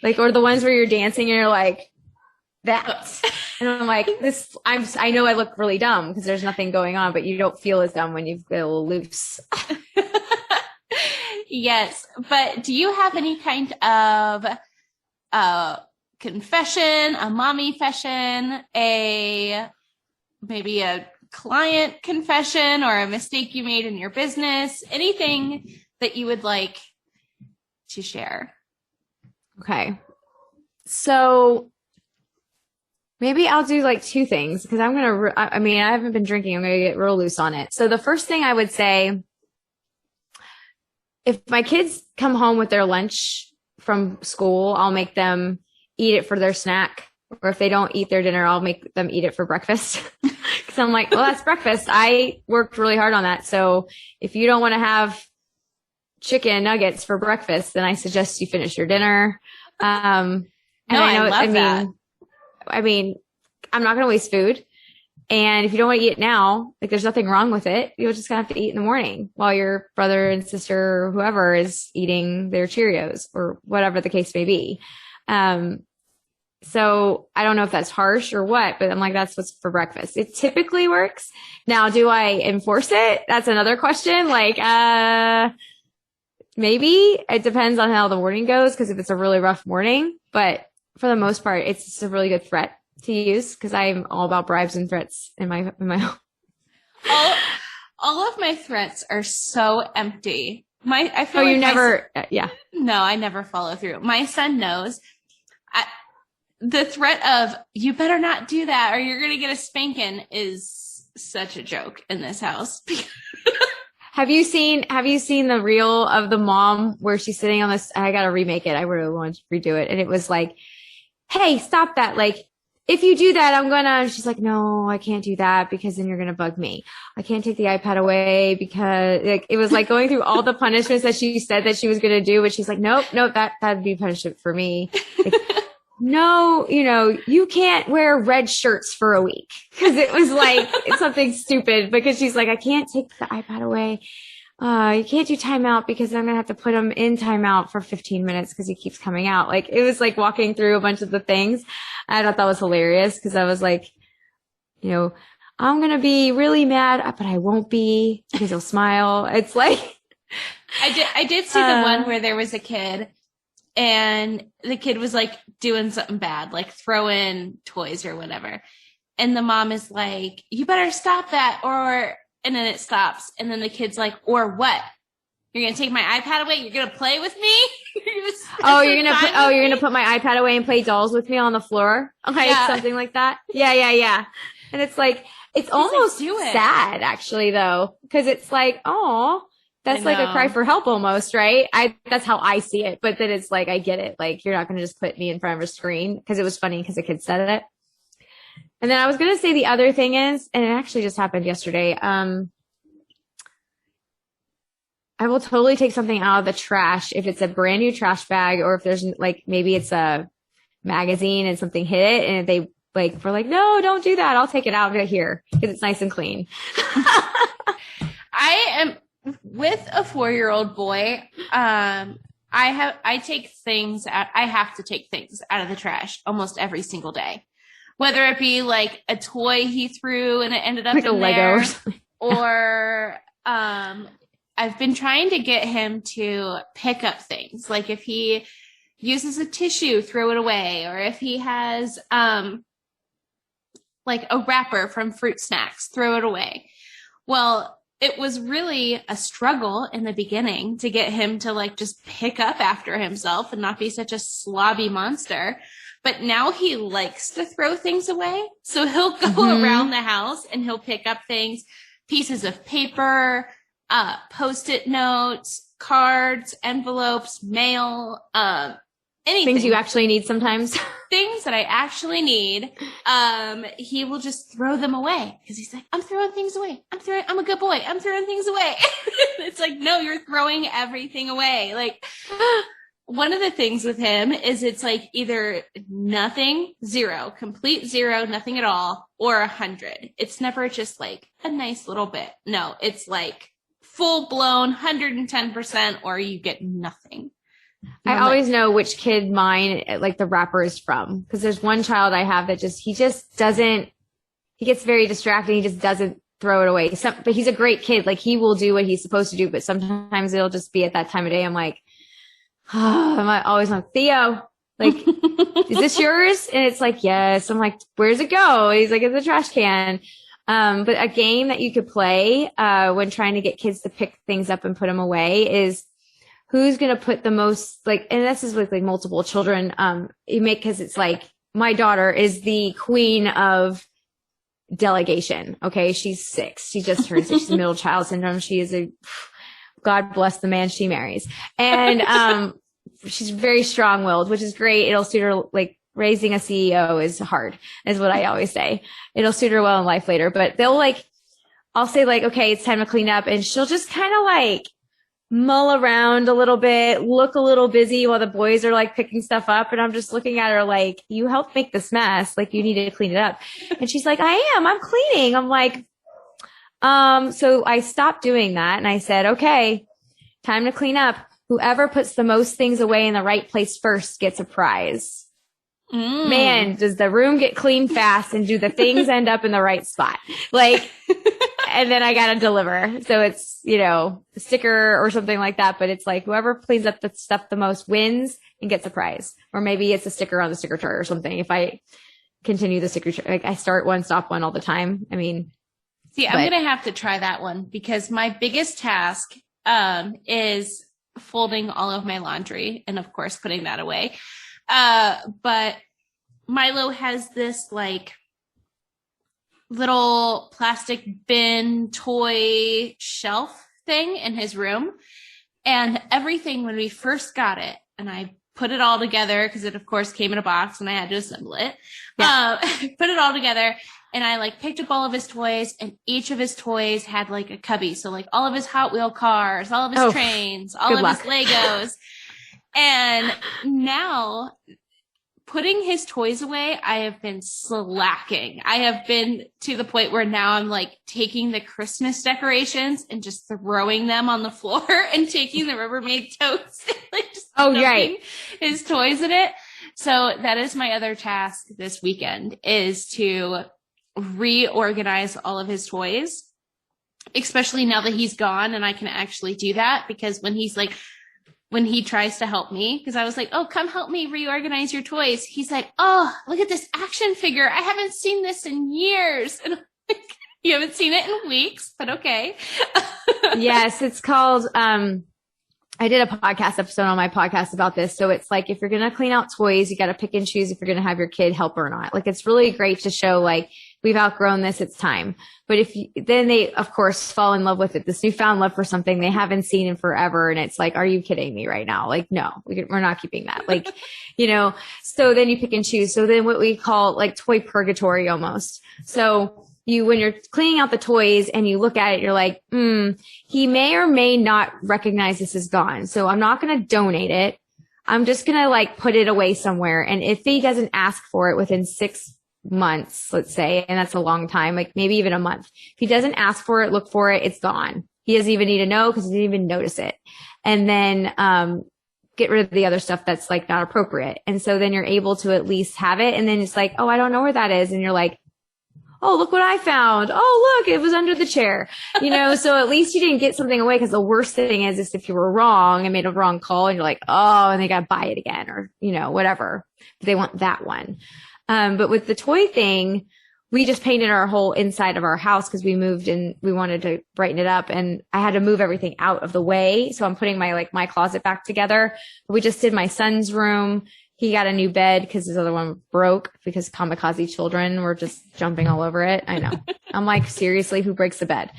Like, or the ones where you're dancing and you're like, that. And I'm like, I know I look really dumb because there's nothing going on, but you don't feel as dumb when you feel a little loose. Yes. But do you have any kind of, confession, a mommy fashion, maybe a client confession or a mistake you made in your business, anything that you would like to share. Okay. So maybe I'll do like two things because I'm going to, I haven't been drinking. I'm going to get real loose on it. So the first thing I would say, if my kids come home with their lunch from school, I'll make them eat it for their snack. Or if they don't eat their dinner, I'll make them eat it for breakfast. Because I'm like, well, that's breakfast. I worked really hard on that. So if you don't want to have chicken nuggets for breakfast, then I suggest you finish your dinner. And I love that. I mean, I'm not going to waste food. And if you don't want to eat it now, like there's nothing wrong with it. You're just going to have to eat in the morning while your brother and sister or whoever is eating their Cheerios or whatever the case may be. So I don't know if that's harsh or what, but I'm like, that's what's for breakfast. It typically works. Now, do I enforce it? That's another question. Like, maybe it depends on how the morning goes. Cause if it's a really rough morning, but for the most part, it's just a really good threat to use. Cause I'm all about bribes and threats in my home. All of my threats are so empty. I feel No, I never follow through. My son knows. The threat of you better not do that or you're going to get a spanking is such a joke in this house. Have you seen the reel of the mom where she's sitting on this? I got to remake it. I really want to redo it. And it was like, hey, stop that. Like, if you do that, and she's like, no, I can't do that because then you're going to bug me. I can't take the iPad away because like, it was like going through all the punishments that she said that she was going to do. But she's like, nope, that'd be punishment for me. Like, no, you can't wear red shirts for a week because it was like something stupid because she's like, I can't take the iPad away. You can't do timeout because I'm going to have to put him in timeout for 15 minutes because he keeps coming out. Like it was like walking through a bunch of the things. I thought that was hilarious because I was like, I'm going to be really mad, but I won't be because he'll smile. It's like, I did see the one where there was a kid and the kid was like doing something bad, like throwing toys or whatever. And the mom is like, you better stop that and then it stops. And then the kid's like, or what? You're going to take my iPad away? You're going to play with me? You're going to put my iPad away and play dolls with me on the floor? Okay. Yeah. Something like that. Yeah. And it's like, it's almost sad actually though. Cause it's like, oh, that's like a cry for help almost, right? That's how I see it. But then it's like, I get it. Like, you're not going to just put me in front of a screen because it was funny because the kid said it. And then I was going to say the other thing is, and it actually just happened yesterday. I will totally take something out of the trash if it's a brand new trash bag or if there's like, maybe it's a magazine and something hit it. And if they like, we're like, no, don't do that. I'll take it out of here because it's nice and clean. I am with a 4-year-old boy. I have to take things out of the trash almost every single day. Whether it be like a toy he threw and it ended up like in there, or I've been trying to get him to pick up things. Like if he uses a tissue, throw it away, or if he has like a wrapper from fruit snacks, throw it away. Well, it was really a struggle in the beginning to get him to like just pick up after himself and not be such a slobby monster. But now he likes to throw things away. So he'll go around the house and he'll pick up things, pieces of paper, Post-it notes, cards, envelopes, mail, anything. Things you actually need sometimes. Things that I actually need. He will just throw them away because he's like, I'm throwing things away. I'm a good boy. I'm throwing things away. It's like, no, you're throwing everything away. Like, one of the things with him is it's like either nothing, zero, complete zero, nothing at all, or 100. It's never just like a nice little bit. No, it's like full blown 110% or you get nothing. I always know which kid mine, like the wrapper is from. Because there's one child I have that he gets very distracted. He just doesn't throw it away. But he's a great kid. Like he will do what he's supposed to do. But sometimes it'll just be at that time of day. I'm like, I'm always like, Theo, Like, is this yours? And it's like, yes. I'm like, where's it go? And he's like, it's a trash can. But a game that you could play, when trying to get kids to pick things up and put them away is who's going to put the most, like, and this is with like multiple children. Cause it's like, my daughter is the queen of delegation. Okay. She's 6. She just turned 6. She's middle child syndrome. She is God bless the man she marries. And, she's very strong-willed, which is great. It'll suit her, like, raising a CEO is hard, is what I always say. It'll suit her well in life later, but I'll say like, okay, it's time to clean up. And she'll just kind of like mull around a little bit, look a little busy while the boys are like picking stuff up. And I'm just looking at her like, you helped make this mess. Like, you need to clean it up. And she's like, I'm cleaning. I'm like, so I stopped doing that. And I said, okay, time to clean up. Whoever puts the most things away in the right place first gets a prize. Man, does the room get clean fast, and do the things end up in the right spot? Like, and then I got to deliver. So it's, a sticker or something like that. But it's like whoever cleans up the stuff the most wins and gets a prize. Or maybe it's a sticker on the sticker chart or something. If I continue the sticker chart, like I start one, stop one all the time. I mean, I'm going to have to try that one, because my biggest task, is folding all of my laundry and of course putting that away. But Milo has this like little plastic bin toy shelf thing in his room, and everything when we first got it, and I put it all together because it of course came in a box and I had to assemble it. Yeah. Put it all together. And I like picked up all of his toys, and each of his toys had like a cubby. So like all of his Hot Wheel cars, all of his trains, all of his Legos. And now putting his toys away, I have been slacking. I have been to the point where now I'm like taking the Christmas decorations and just throwing them on the floor, and taking the Rubbermaid totes and like just dumping his toys in it. So that is my other task this weekend, is to reorganize all of his toys, especially now that he's gone and I can actually do that. Because when he tries to help me, because I was like, oh, come help me reorganize your toys, he's like, oh, look at this action figure, I haven't seen this in years. And I'm like, you haven't seen it in weeks, but okay. Yes, it's called I did a podcast episode on my podcast about this. So it's like, if you're going to clean out toys, you got to pick and choose if you're going to have your kid help or not. Like, it's really great to show like, we've outgrown this, it's time. But then they of course fall in love with it, this newfound love for something they haven't seen in forever. And it's like, are you kidding me right now? Like, no, we're not keeping that. Like, so then you pick and choose. So then what we call like toy purgatory almost. So when you're cleaning out the toys and you look at it, you're like, he may or may not recognize this is gone. So I'm not going to donate it. I'm just going to like put it away somewhere. And if he doesn't ask for it within 6 months, let's say, and that's a long time, like maybe even a month, if he doesn't ask for it, look for it, it's gone. He doesn't even need to know, because he didn't even notice it. And then, get rid of the other stuff that's like not appropriate. And so then you're able to at least have it. And then it's like, oh, I don't know where that is. And you're like, oh, look what I found. Oh, look, it was under the chair. So at least you didn't get something away, because the worst thing is if you were wrong and made a wrong call and you're like, oh, and they got to buy it again, or, whatever. They want that one. But with the toy thing, we just painted our whole inside of our house because we moved and we wanted to brighten it up, and I had to move everything out of the way. So I'm putting my closet back together. We just did my son's room. He got a new bed because his other one broke, because kamikaze children were just jumping all over it. I know. I'm like, seriously, who breaks the bed?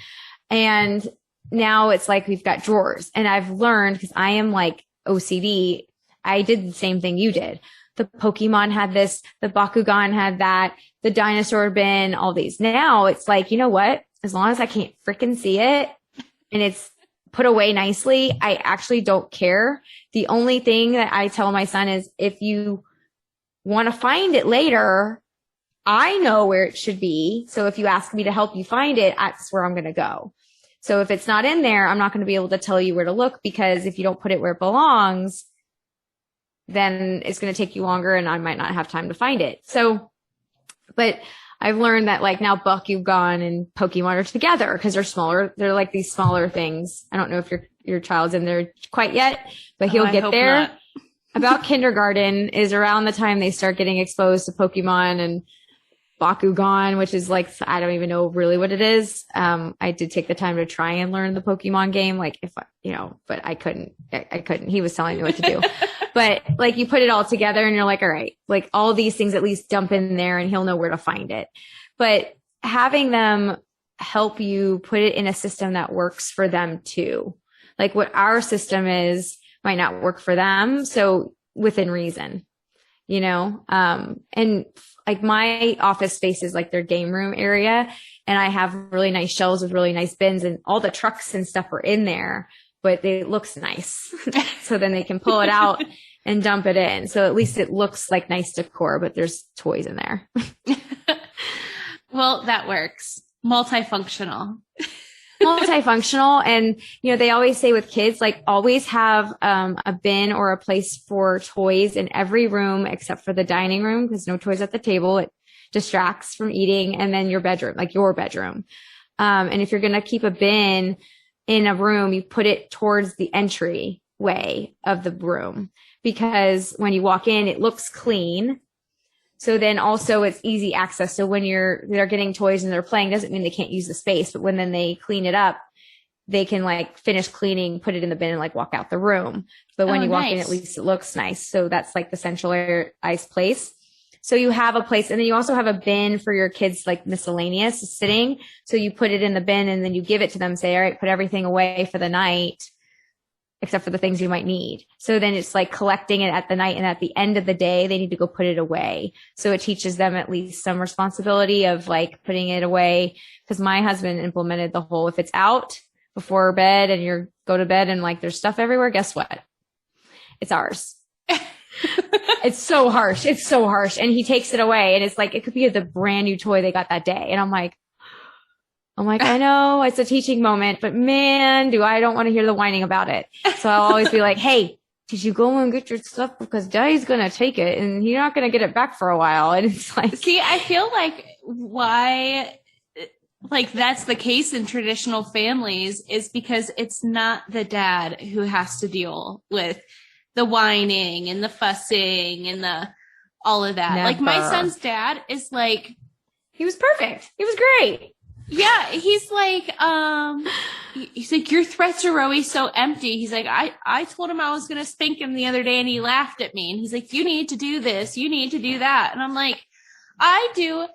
And now it's like we've got drawers, and I've learned, because I am like OCD. I did the same thing you did. The Pokemon had this, the Bakugan had that, the dinosaur bin, all these. Now it's like, you know what? As long as I can't freaking see it and it's put away nicely, I actually don't care. The only thing that I tell my son is, if you want to find it later, I know where it should be. So if you ask me to help you find it, that's where I'm going to go. So if it's not in there, I'm not going to be able to tell you where to look, because if you don't put it where it belongs, then it's going to take you longer and I might not have time to find it. So, but I've learned that like now Bakugan and Pokemon are together because they're smaller. They're like these smaller things. I don't know if your child's in there quite yet, but he'll get there. about kindergarten is around the time they start getting exposed to Pokemon and Bakugan, which is like, I don't even know really what it is. I did take the time to try and learn the Pokemon game. Like if, but I couldn't. He was telling me what to do, but like you put it all together and you're like, all right, like all these things at least dump in there and he'll know where to find it. But having them help you put it in a system that works for them too. Like what our system is might not work for them. So within reason, and like my office space is like their game room area. And I have really nice shelves with really nice bins and all the trucks and stuff are in there, but it looks nice. So then they can pull it out and dump it in. So at least it looks like nice decor, but there's toys in there. Well, that works. Multifunctional. And they always say with kids, like always have a bin or a place for toys in every room except for the dining room, because no toys at the table. It distracts from eating. And then your bedroom. And if you're going to keep a bin in a room, you put it towards the entry way of the room, because when you walk in, it looks clean. So then also it's easy access. So when they're getting toys and they're playing, doesn't mean they can't use the space, but when then they clean it up, they can like finish cleaning, put it in the bin and like walk out the room. But when you walk in, at least it looks nice. So that's like the centralized place. So you have a place, and then you also have a bin for your kids, like miscellaneous sitting. So you put it in the bin and then you give it to them, say, all right, put everything away for the night, except for the things you might need. So then it's like collecting it at the night, and at the end of the day, they need to go put it away. So it teaches them at least some responsibility of like putting it away. Cause my husband implemented the whole, if it's out before bed and you go to bed and like there's stuff everywhere, guess what? It's ours. It's so harsh. And he takes it away, and it's like, it could be the brand new toy they got that day. And I'm like, I know it's a teaching moment, but man, I don't want to hear the whining about it. So I'll always be like, hey, did you go and get your stuff? Because Daddy's going to take it and you're not going to get it back for a while. And it's like, see, I feel like why, like that's the case in traditional families is because it's not the dad who has to deal with the whining and the fussing and all of that. Never. Like my son's dad is like, he was perfect. He was great. Yeah, he's like, your threats are always so empty. He's like, I told him I was going to spank him the other day and he laughed at me. And he's like, you need to do this. You need to do that. And I'm like, I do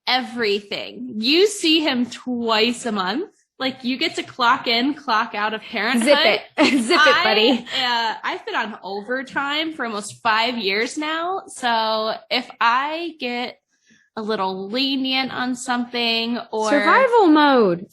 everything. You see him twice a month. Like you get to clock in, clock out of parenthood. Zip it, buddy. I've been on overtime for almost 5 years now. So if I get a little lenient on something or survival mode.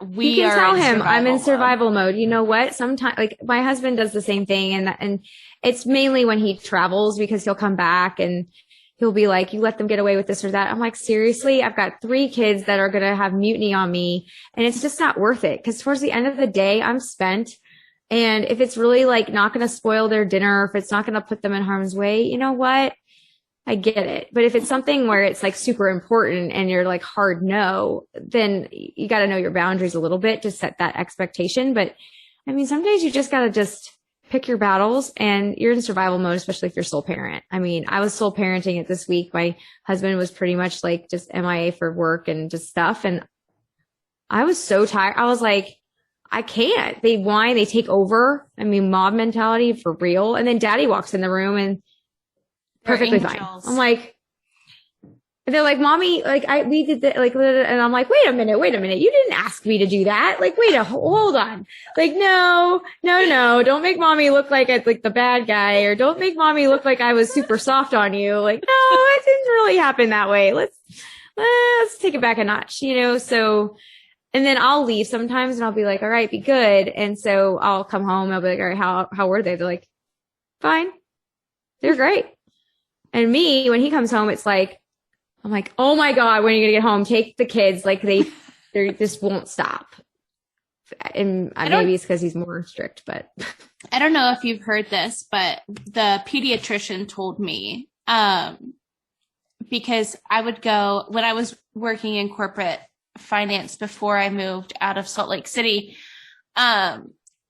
We can are tell in him I'm in mode. survival mode. You know what? Sometimes like my husband does the same thing, and it's mainly when he travels, because he'll come back and he'll be like, you let them get away with this or that. I'm like, seriously, I've got 3 kids that are going to have mutiny on me, and it's just not worth it. Cause towards the end of the day, I'm spent. And if it's really like not going to spoil their dinner, if it's not going to put them in harm's way, you know what? I get it. But if it's something where it's like super important and you're like hard no, then you got to know your boundaries a little bit to set that expectation. But I mean, some days you just got to just pick your battles, and you're in survival mode, especially if you're sole parent. I mean, I was sole parenting it this week. My husband was pretty much like just MIA for work and just stuff. And I was so tired. I was like, I can't. They whine, they take over. I mean, mob mentality for real. And then Daddy walks in the room and perfectly fine. I'm like, they're like, Mommy, like we did that, like, and I'm like, wait a minute. You didn't ask me to do that. Like, hold on. Like, no. Don't make Mommy look like it's like the bad guy, or don't make Mommy look like I was super soft on you. Like, no, it didn't really happen that way. Let's take it back a notch, So, and then I'll leave sometimes and I'll be like, all right, be good. And so I'll come home and I'll be like, all right, how were they? They're like, fine. They're great. And me, when he comes home, it's like, I'm like, oh my God, when are you going to get home? Take the kids. Like they just won't stop. And maybe it's because he's more strict, but I don't know if you've heard this, but the pediatrician told me, because I would go when I was working in corporate finance before I moved out of Salt Lake City,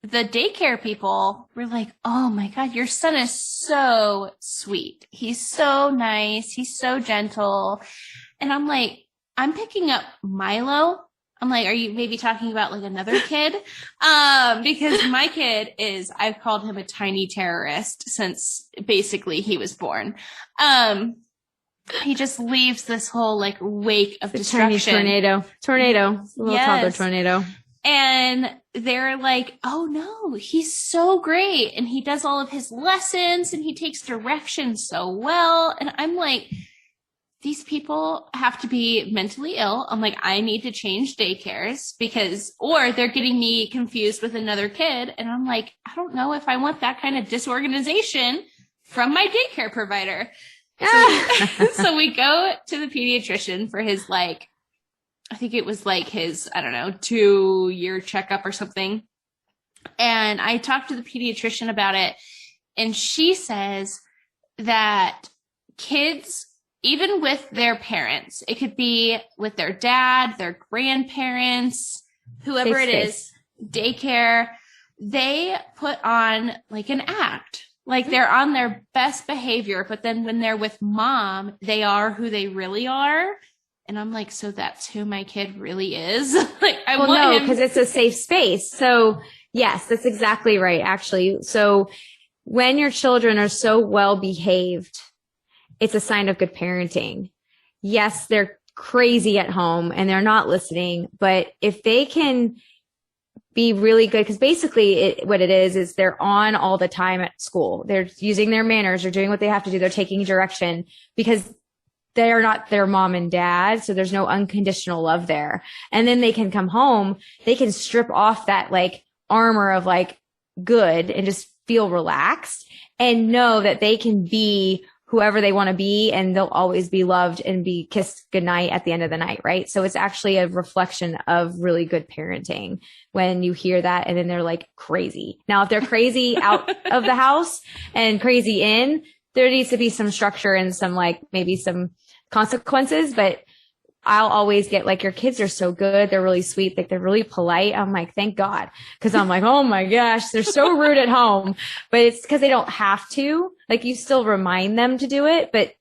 the daycare people were like, oh my God, your son is so sweet. He's so nice. He's so gentle. And I'm like, I'm picking up Milo. I'm like, are you maybe talking about like another kid? Because my kid I've called him a tiny terrorist since basically he was born. He just leaves this whole like wake of destruction. Tiny tornado, little toddler tornado. And they're like, oh no, he's so great. And he does all of his lessons and he takes direction so well. And I'm like, these people have to be mentally ill. I'm like, I need to change daycares or they're getting me confused with another kid. And I'm like, I don't know if I want that kind of disorganization from my daycare provider. So we go to the pediatrician for his like, I think it was like his, I don't know, 2-year checkup or something. And I talked to the pediatrician about it. And she says that kids, even with their parents, it could be with their dad, their grandparents, whoever it is, daycare, they put on like an act. Like they're on their best behavior, but then when they're with mom, they are who they really are. And I'm like, so that's who my kid really is? Like, I want him. Because it's a safe space. So yes, that's exactly right, actually. So when your children are so well behaved, it's a sign of good parenting. Yes, they're crazy at home and they're not listening, but if they can be really good, because basically what it is they're on all the time at school. They're using their manners. They're doing what they have to do. They're taking direction because they are not their mom and dad. So there's no unconditional love there. And then they can come home. They can strip off that like armor of like good and just feel relaxed and know that they can be whoever they want to be, and they'll always be loved and be kissed goodnight at the end of the night, right? So it's actually a reflection of really good parenting when you hear that and then they're like crazy. Now, if they're crazy out of the house and crazy in, there needs to be some structure and some like maybe some consequences, but I'll always get like, your kids are so good. They're really sweet. Like they're really polite. I'm like, thank God. Cause I'm like, oh my gosh, they're so rude at home, but it's cause they don't have to. Like you still remind them to do it, but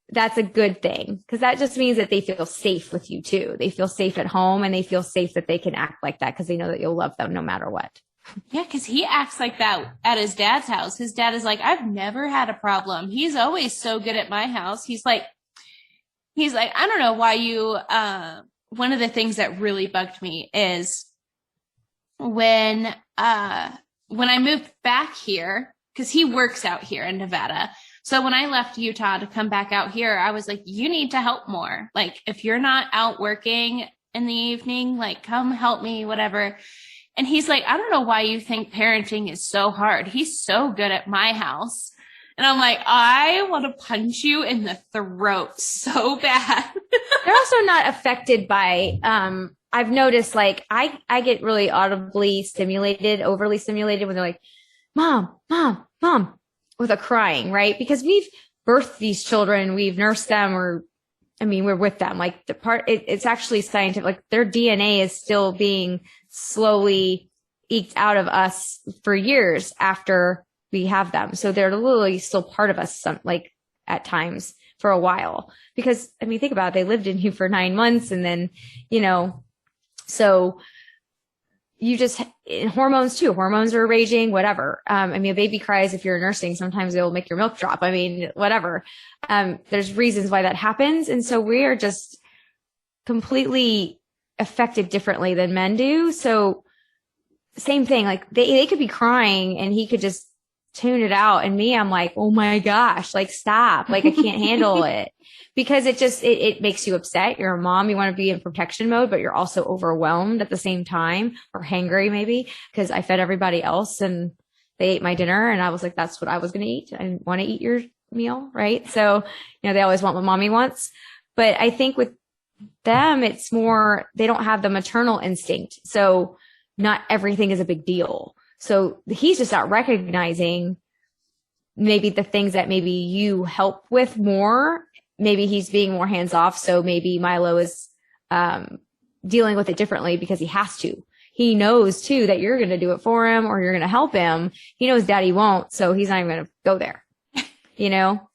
that's a good thing. Cause that just means that they feel safe with you too. They feel safe at home and they feel safe that they can act like that cause they know that you'll love them no matter what. Yeah, because he acts like that at his dad's house. His dad is like, I've never had a problem. He's always so good at my house. He's like, I don't know why you, one of the things that really bugged me is when I moved back here, because he works out here in Nevada. So when I left Utah to come back out here, I was like, you need to help more. Like, if you're not out working in the evening, like, come help me, whatever. And he's like, I don't know why you think parenting is so hard. He's so good at my house. And I'm like, I want to punch you in the throat so bad. They're also not affected by, I've noticed like I get really audibly stimulated, overly stimulated when they're like, mom, mom, mom, with a crying, right? Because we've birthed these children, we've nursed them, we're with them. Like it's actually scientific, like their DNA is still being slowly eked out of us for years after we have them. So they're literally still part of us, like at times for a while, because think about it, they lived in you for 9 months and then, so you just, hormones too, hormones are raging, whatever. A baby cries if you're nursing, sometimes it'll make your milk drop. Whatever. There's reasons why that happens. And so we are just completely affected differently than men do. So same thing, like they could be crying and he could just tune it out. And me, I'm like, oh my gosh, like stop. Like I can't handle it because it makes you upset. You're a mom. You want to be in protection mode, but you're also overwhelmed at the same time, or hangry maybe because I fed everybody else and they ate my dinner. And I was like, that's what I was going to eat. I want to eat your meal. Right. So, they always want what mommy wants, but I think with them, it's more, they don't have the maternal instinct. So not everything is a big deal. So he's just not recognizing maybe the things that maybe you help with more. Maybe he's being more hands off. So maybe Milo is dealing with it differently because he has to. he knows too that you're going to do it for him or you're going to help him. He knows daddy won't, so he's not even going to go there.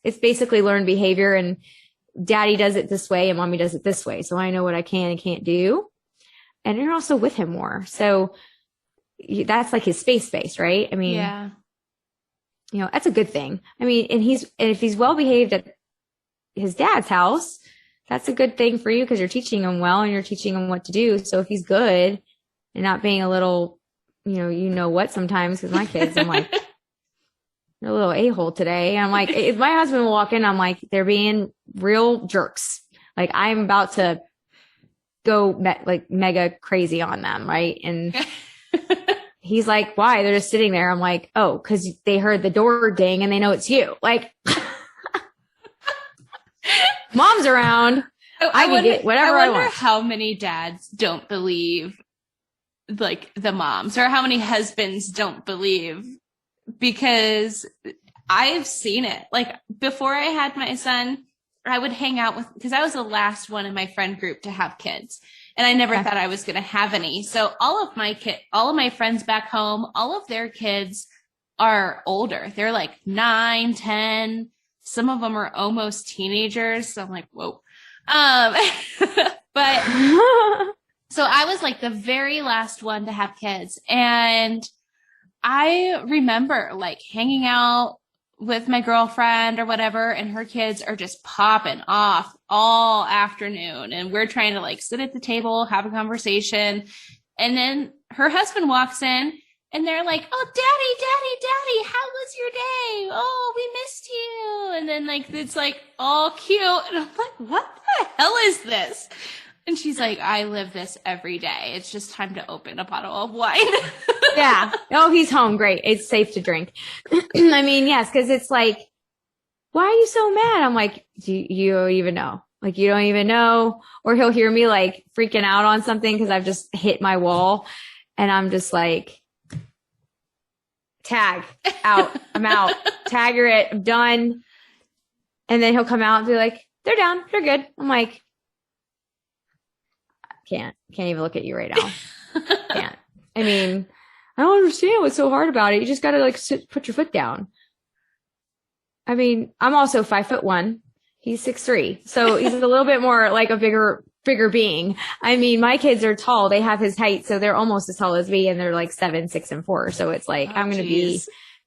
It's basically learned behavior, and daddy does it this way and mommy does it this way. So I know what I can and can't do. And you're also with him more. So that's like his space, right? I mean, yeah. That's a good thing. I mean, and if he's well behaved at his dad's house, that's a good thing for you because you're teaching him well and you're teaching him what to do. So if he's good and not being a little, what sometimes, because my kids, I'm like, you're a little a-hole today. And I'm like, if my husband will walk in, I'm like, they're being real jerks. Like I'm about to go mega crazy on them. Right. And he's like, why? They're just sitting there. I'm like, oh, because they heard the door ding and they know it's you. Like, mom's around. I can get whatever I wonder want. how many dads don't believe like the moms, or how many husbands don't believe, because I've seen it. Like before I had my son, I would hang out because I was the last one in my friend group to have kids. And I never thought I was going to have any. So all of my friends back home, all of their kids are older. They're like 9, 10. Some of them are almost teenagers. So I'm like, whoa. But so I was like the very last one to have kids. And I remember like hanging out with my girlfriend or whatever, and her kids are just popping off all afternoon. And we're trying to like sit at the table, have a conversation. And then her husband walks in and they're like, oh, daddy, how was your day? Oh, we missed you. And then like, it's like all cute. And I'm like, what the hell is this? And she's like, I live this every day. It's just time to open a bottle of wine. Yeah. Oh, he's home. Great. It's safe to drink. I mean, yes, because it's like, why are you so mad? I'm like, do you even know? Like, you don't even know. Or he'll hear me like freaking out on something because I've just hit my wall. And I'm just like, tag out. I'm out. Tagger it. I'm done. And then he'll come out and be like, they're down. They're good. I'm like, can't even look at you right now. Can't. I mean, I don't understand what's so hard about it. You just got to like put your foot down. I mean, I'm also 5'1". He's 6'3". So he's a little bit more like a bigger being. I mean, my kids are tall. They have his height. So they're almost as tall as me, and they're like 7, 6, and 4. So it's like, I'm going to be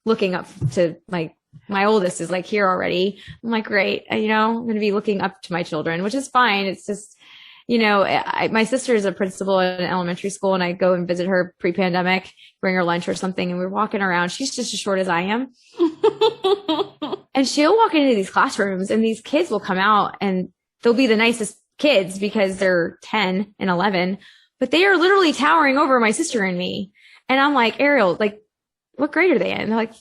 looking up to like, my oldest is like here already. I'm like, great. I'm going to be looking up to my children, which is fine. It's just, my sister is a principal in an elementary school, and I go and visit her pre-pandemic, bring her lunch or something, and we're walking around. She's just as short as I am. And she'll walk into these classrooms, and these kids will come out, and they'll be the nicest kids because they're 10 and 11, but they are literally towering over my sister and me. And I'm like, Ariel, like, what grade are they in? They're like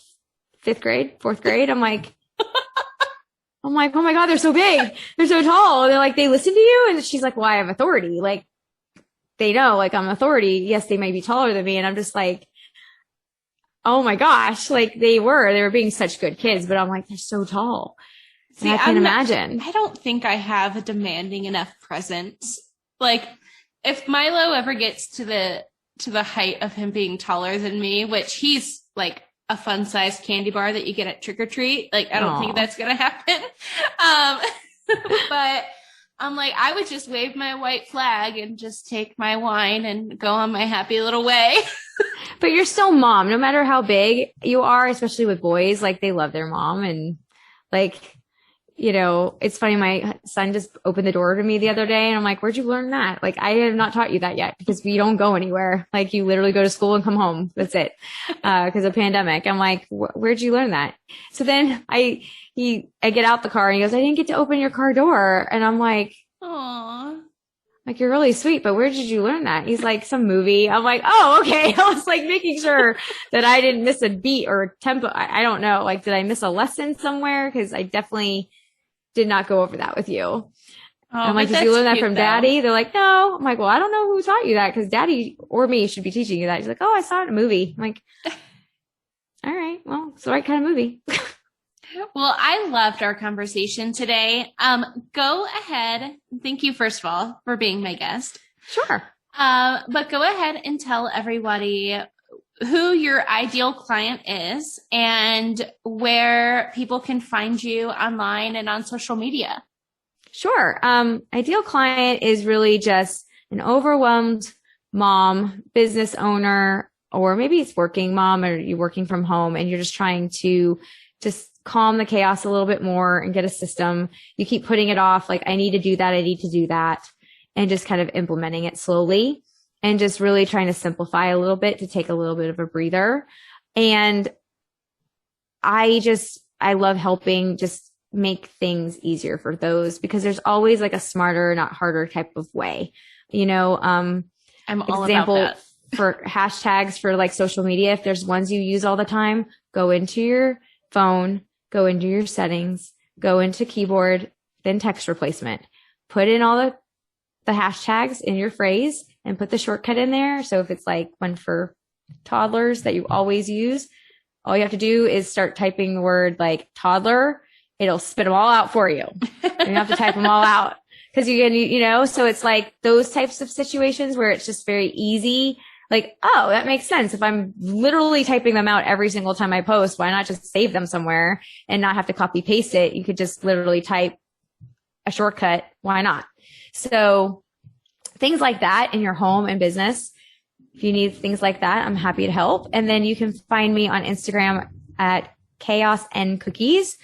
5th grade, 4th grade. I'm like, oh my God, they're so big. They're so tall. They're like, they listen to you. And she's like, well, I have authority. Like, they know, like, I'm authority. Yes, they may be taller than me. And I'm just like, oh my gosh, like they were being such good kids, but I'm like, they're so tall. See, I can't imagine. I don't think I have a demanding enough presence. Like, if Milo ever gets to the height of him being taller than me, which he's like a fun-sized candy bar that you get at trick or treat. Like, I don't think that's gonna happen. But I'm like, I would just wave my white flag and just take my wine and go on my happy little way. But you're still mom, no matter how big you are, especially with boys. Like, they love their mom, and like, it's funny. My son just opened the door to me the other day, and I'm like, where'd you learn that? Like, I have not taught you that yet, because we don't go anywhere. Like, you literally go to school and come home. That's it. Because of pandemic. I'm like, where'd you learn that? So then I get out the car, and he goes, I didn't get to open your car door. And I'm like, aw. Like, you're really sweet, but where did you learn that? He's like, some movie. I'm like, oh, okay. I was like making sure that I didn't miss a beat or tempo. I don't know. Like, did I miss a lesson somewhere? Because I definitely did not go over that with you. Oh, I'm like, did you learn that from daddy? They're like, no. I'm like, well, I don't know who taught you that, because daddy or me should be teaching you that. He's like, oh, I saw it in a movie. I'm like, all right, well, it's the right kind of movie. Well, I loved our conversation today. Go ahead. Thank you, first of all, for being my guest. Sure. But go ahead and tell everybody who your ideal client is and where people can find you online and on social media. Sure. Ideal client is really just an overwhelmed mom, business owner, or maybe it's working mom, or you're working from home and you're just trying to just calm the chaos a little bit more and get a system. You keep putting it off, like, I need to do that, I need to do that, and just kind of implementing it slowly and just really trying to simplify a little bit to take a little bit of a breather. And I love helping just make things easier for those, because there's always like a smarter, not harder type of way. You know, I'm all about that. For hashtags for like social media, if there's ones you use all the time, go into your phone, go into your settings, go into keyboard, then text replacement, put in all the hashtags in your phrase and put the shortcut in there. So if it's like one for toddlers that you always use, all you have to do is start typing the word like toddler. It'll spit them all out for you. You don't have to type them all out, because you know, so it's like those types of situations where it's just very easy. Like, oh, that makes sense. If I'm literally typing them out every single time I post, why not just save them somewhere and not have to copy paste it? You could just literally type a shortcut. Why not? So things like that in your home and business. If you need things like that, I'm happy to help. And then you can find me on Instagram at Chaos and Cookies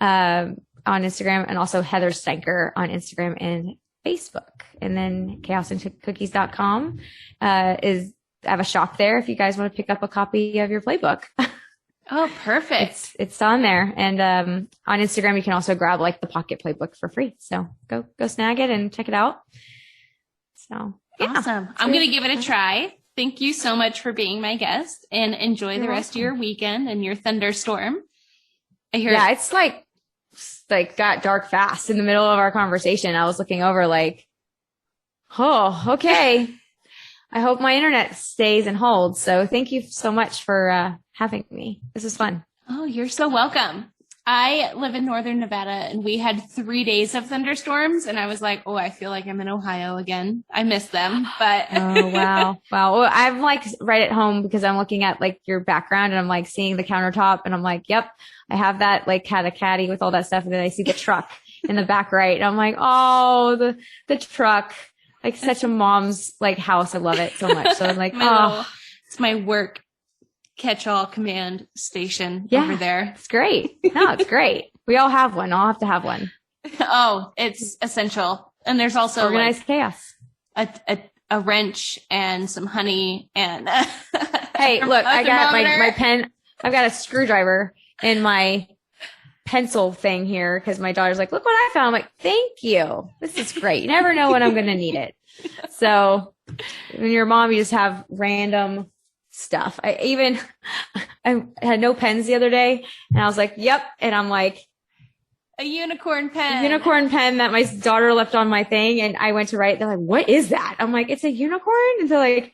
on Instagram, and also Heather Steinker on Instagram and Facebook. And then chaosandcookies.com I have a shop there if you guys want to pick up a copy of your playbook. Oh, perfect. It's on there. And on Instagram, you can also grab like the pocket playbook for free. So go snag it and check it out. So yeah. Awesome. I'm going to give it a try. Thank you so much for being my guest, and enjoy the rest of your weekend and your thunderstorm. It's like got dark fast in the middle of our conversation. I was looking over like, oh, okay. I hope my internet stays and holds. So thank you so much for having me. This is fun. Oh, you're so welcome. I live in northern Nevada, and we had 3 days of thunderstorms, and I was like, oh, I feel like I'm in Ohio again. I miss them, but. Oh, wow. Wow. Well, I'm like right at home because I'm looking at like your background, and I'm like seeing the countertop, and I'm like, yep, I have that like had a caddy with all that stuff. And then I see the truck in the back right. And I'm like, oh, the truck. Like such a mom's like house. I love it so much. So I'm like, it's my work catch-all command station over there. It's great. No, it's great. We all have one. I'll have to have one. Oh, it's essential. And there's also organized chaos. A wrench and some honey and hey, look, I got my pen. I've got a screwdriver in my pencil thing here because my daughter's like, look what I found. I'm like, thank you. This is great. You never know when I'm going to need it. So when you're a mom, you just have random stuff. I had no pens the other day, and I was like, yep. And I'm like, a unicorn pen. A unicorn pen that my daughter left on my thing, and I went to write. They're like, what is that? I'm like, it's a unicorn. And they're like,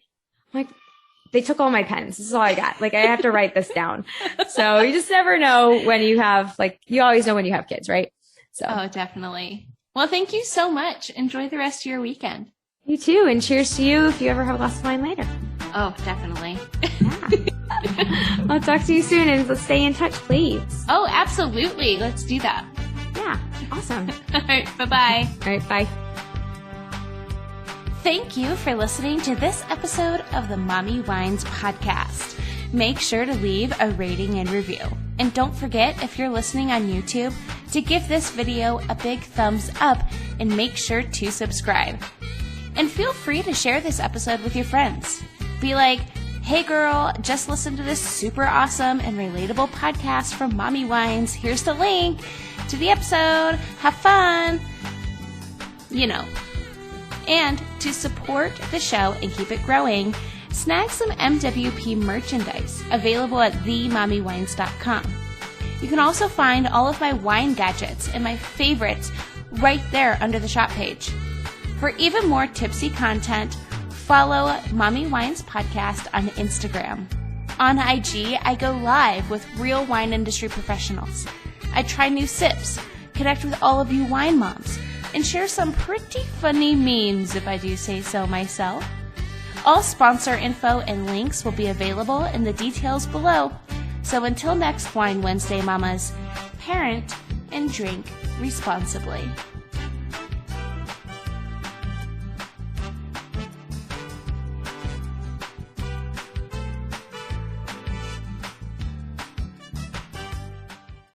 they took all my pens. This is all I got. Like, I have to write this down. So you just never know when you have, like, you always know when you have kids, right? So. Oh, definitely. Well, thank you so much. Enjoy the rest of your weekend. You too. And cheers to you if you ever have a glass of wine later. Oh, definitely. Yeah. I'll talk to you soon, and let's stay in touch, please. Oh, absolutely. Let's do that. Yeah. Awesome. All right. Bye-bye. All right. Bye. Thank you for listening to this episode of the Mommy Wines podcast. Make sure to leave a rating and review. And don't forget, if you're listening on YouTube, to give this video a big thumbs up and make sure to subscribe. And feel free to share this episode with your friends. Be like, hey girl, just listen to this super awesome and relatable podcast from Mommy Wines. Here's the link to the episode. Have fun. You know. And to support the show and keep it growing, snag some MWP merchandise available at themommywines.com. You can also find all of my wine gadgets and my favorites right there under the shop page. For even more tipsy content, follow Mommy Wines Podcast on Instagram. On IG, I go live with real wine industry professionals. I try new sips, connect with all of you wine moms, and share some pretty funny memes, if I do say so myself. All sponsor info and links will be available in the details below. So until next Wine Wednesday, Mamas, parent and drink responsibly.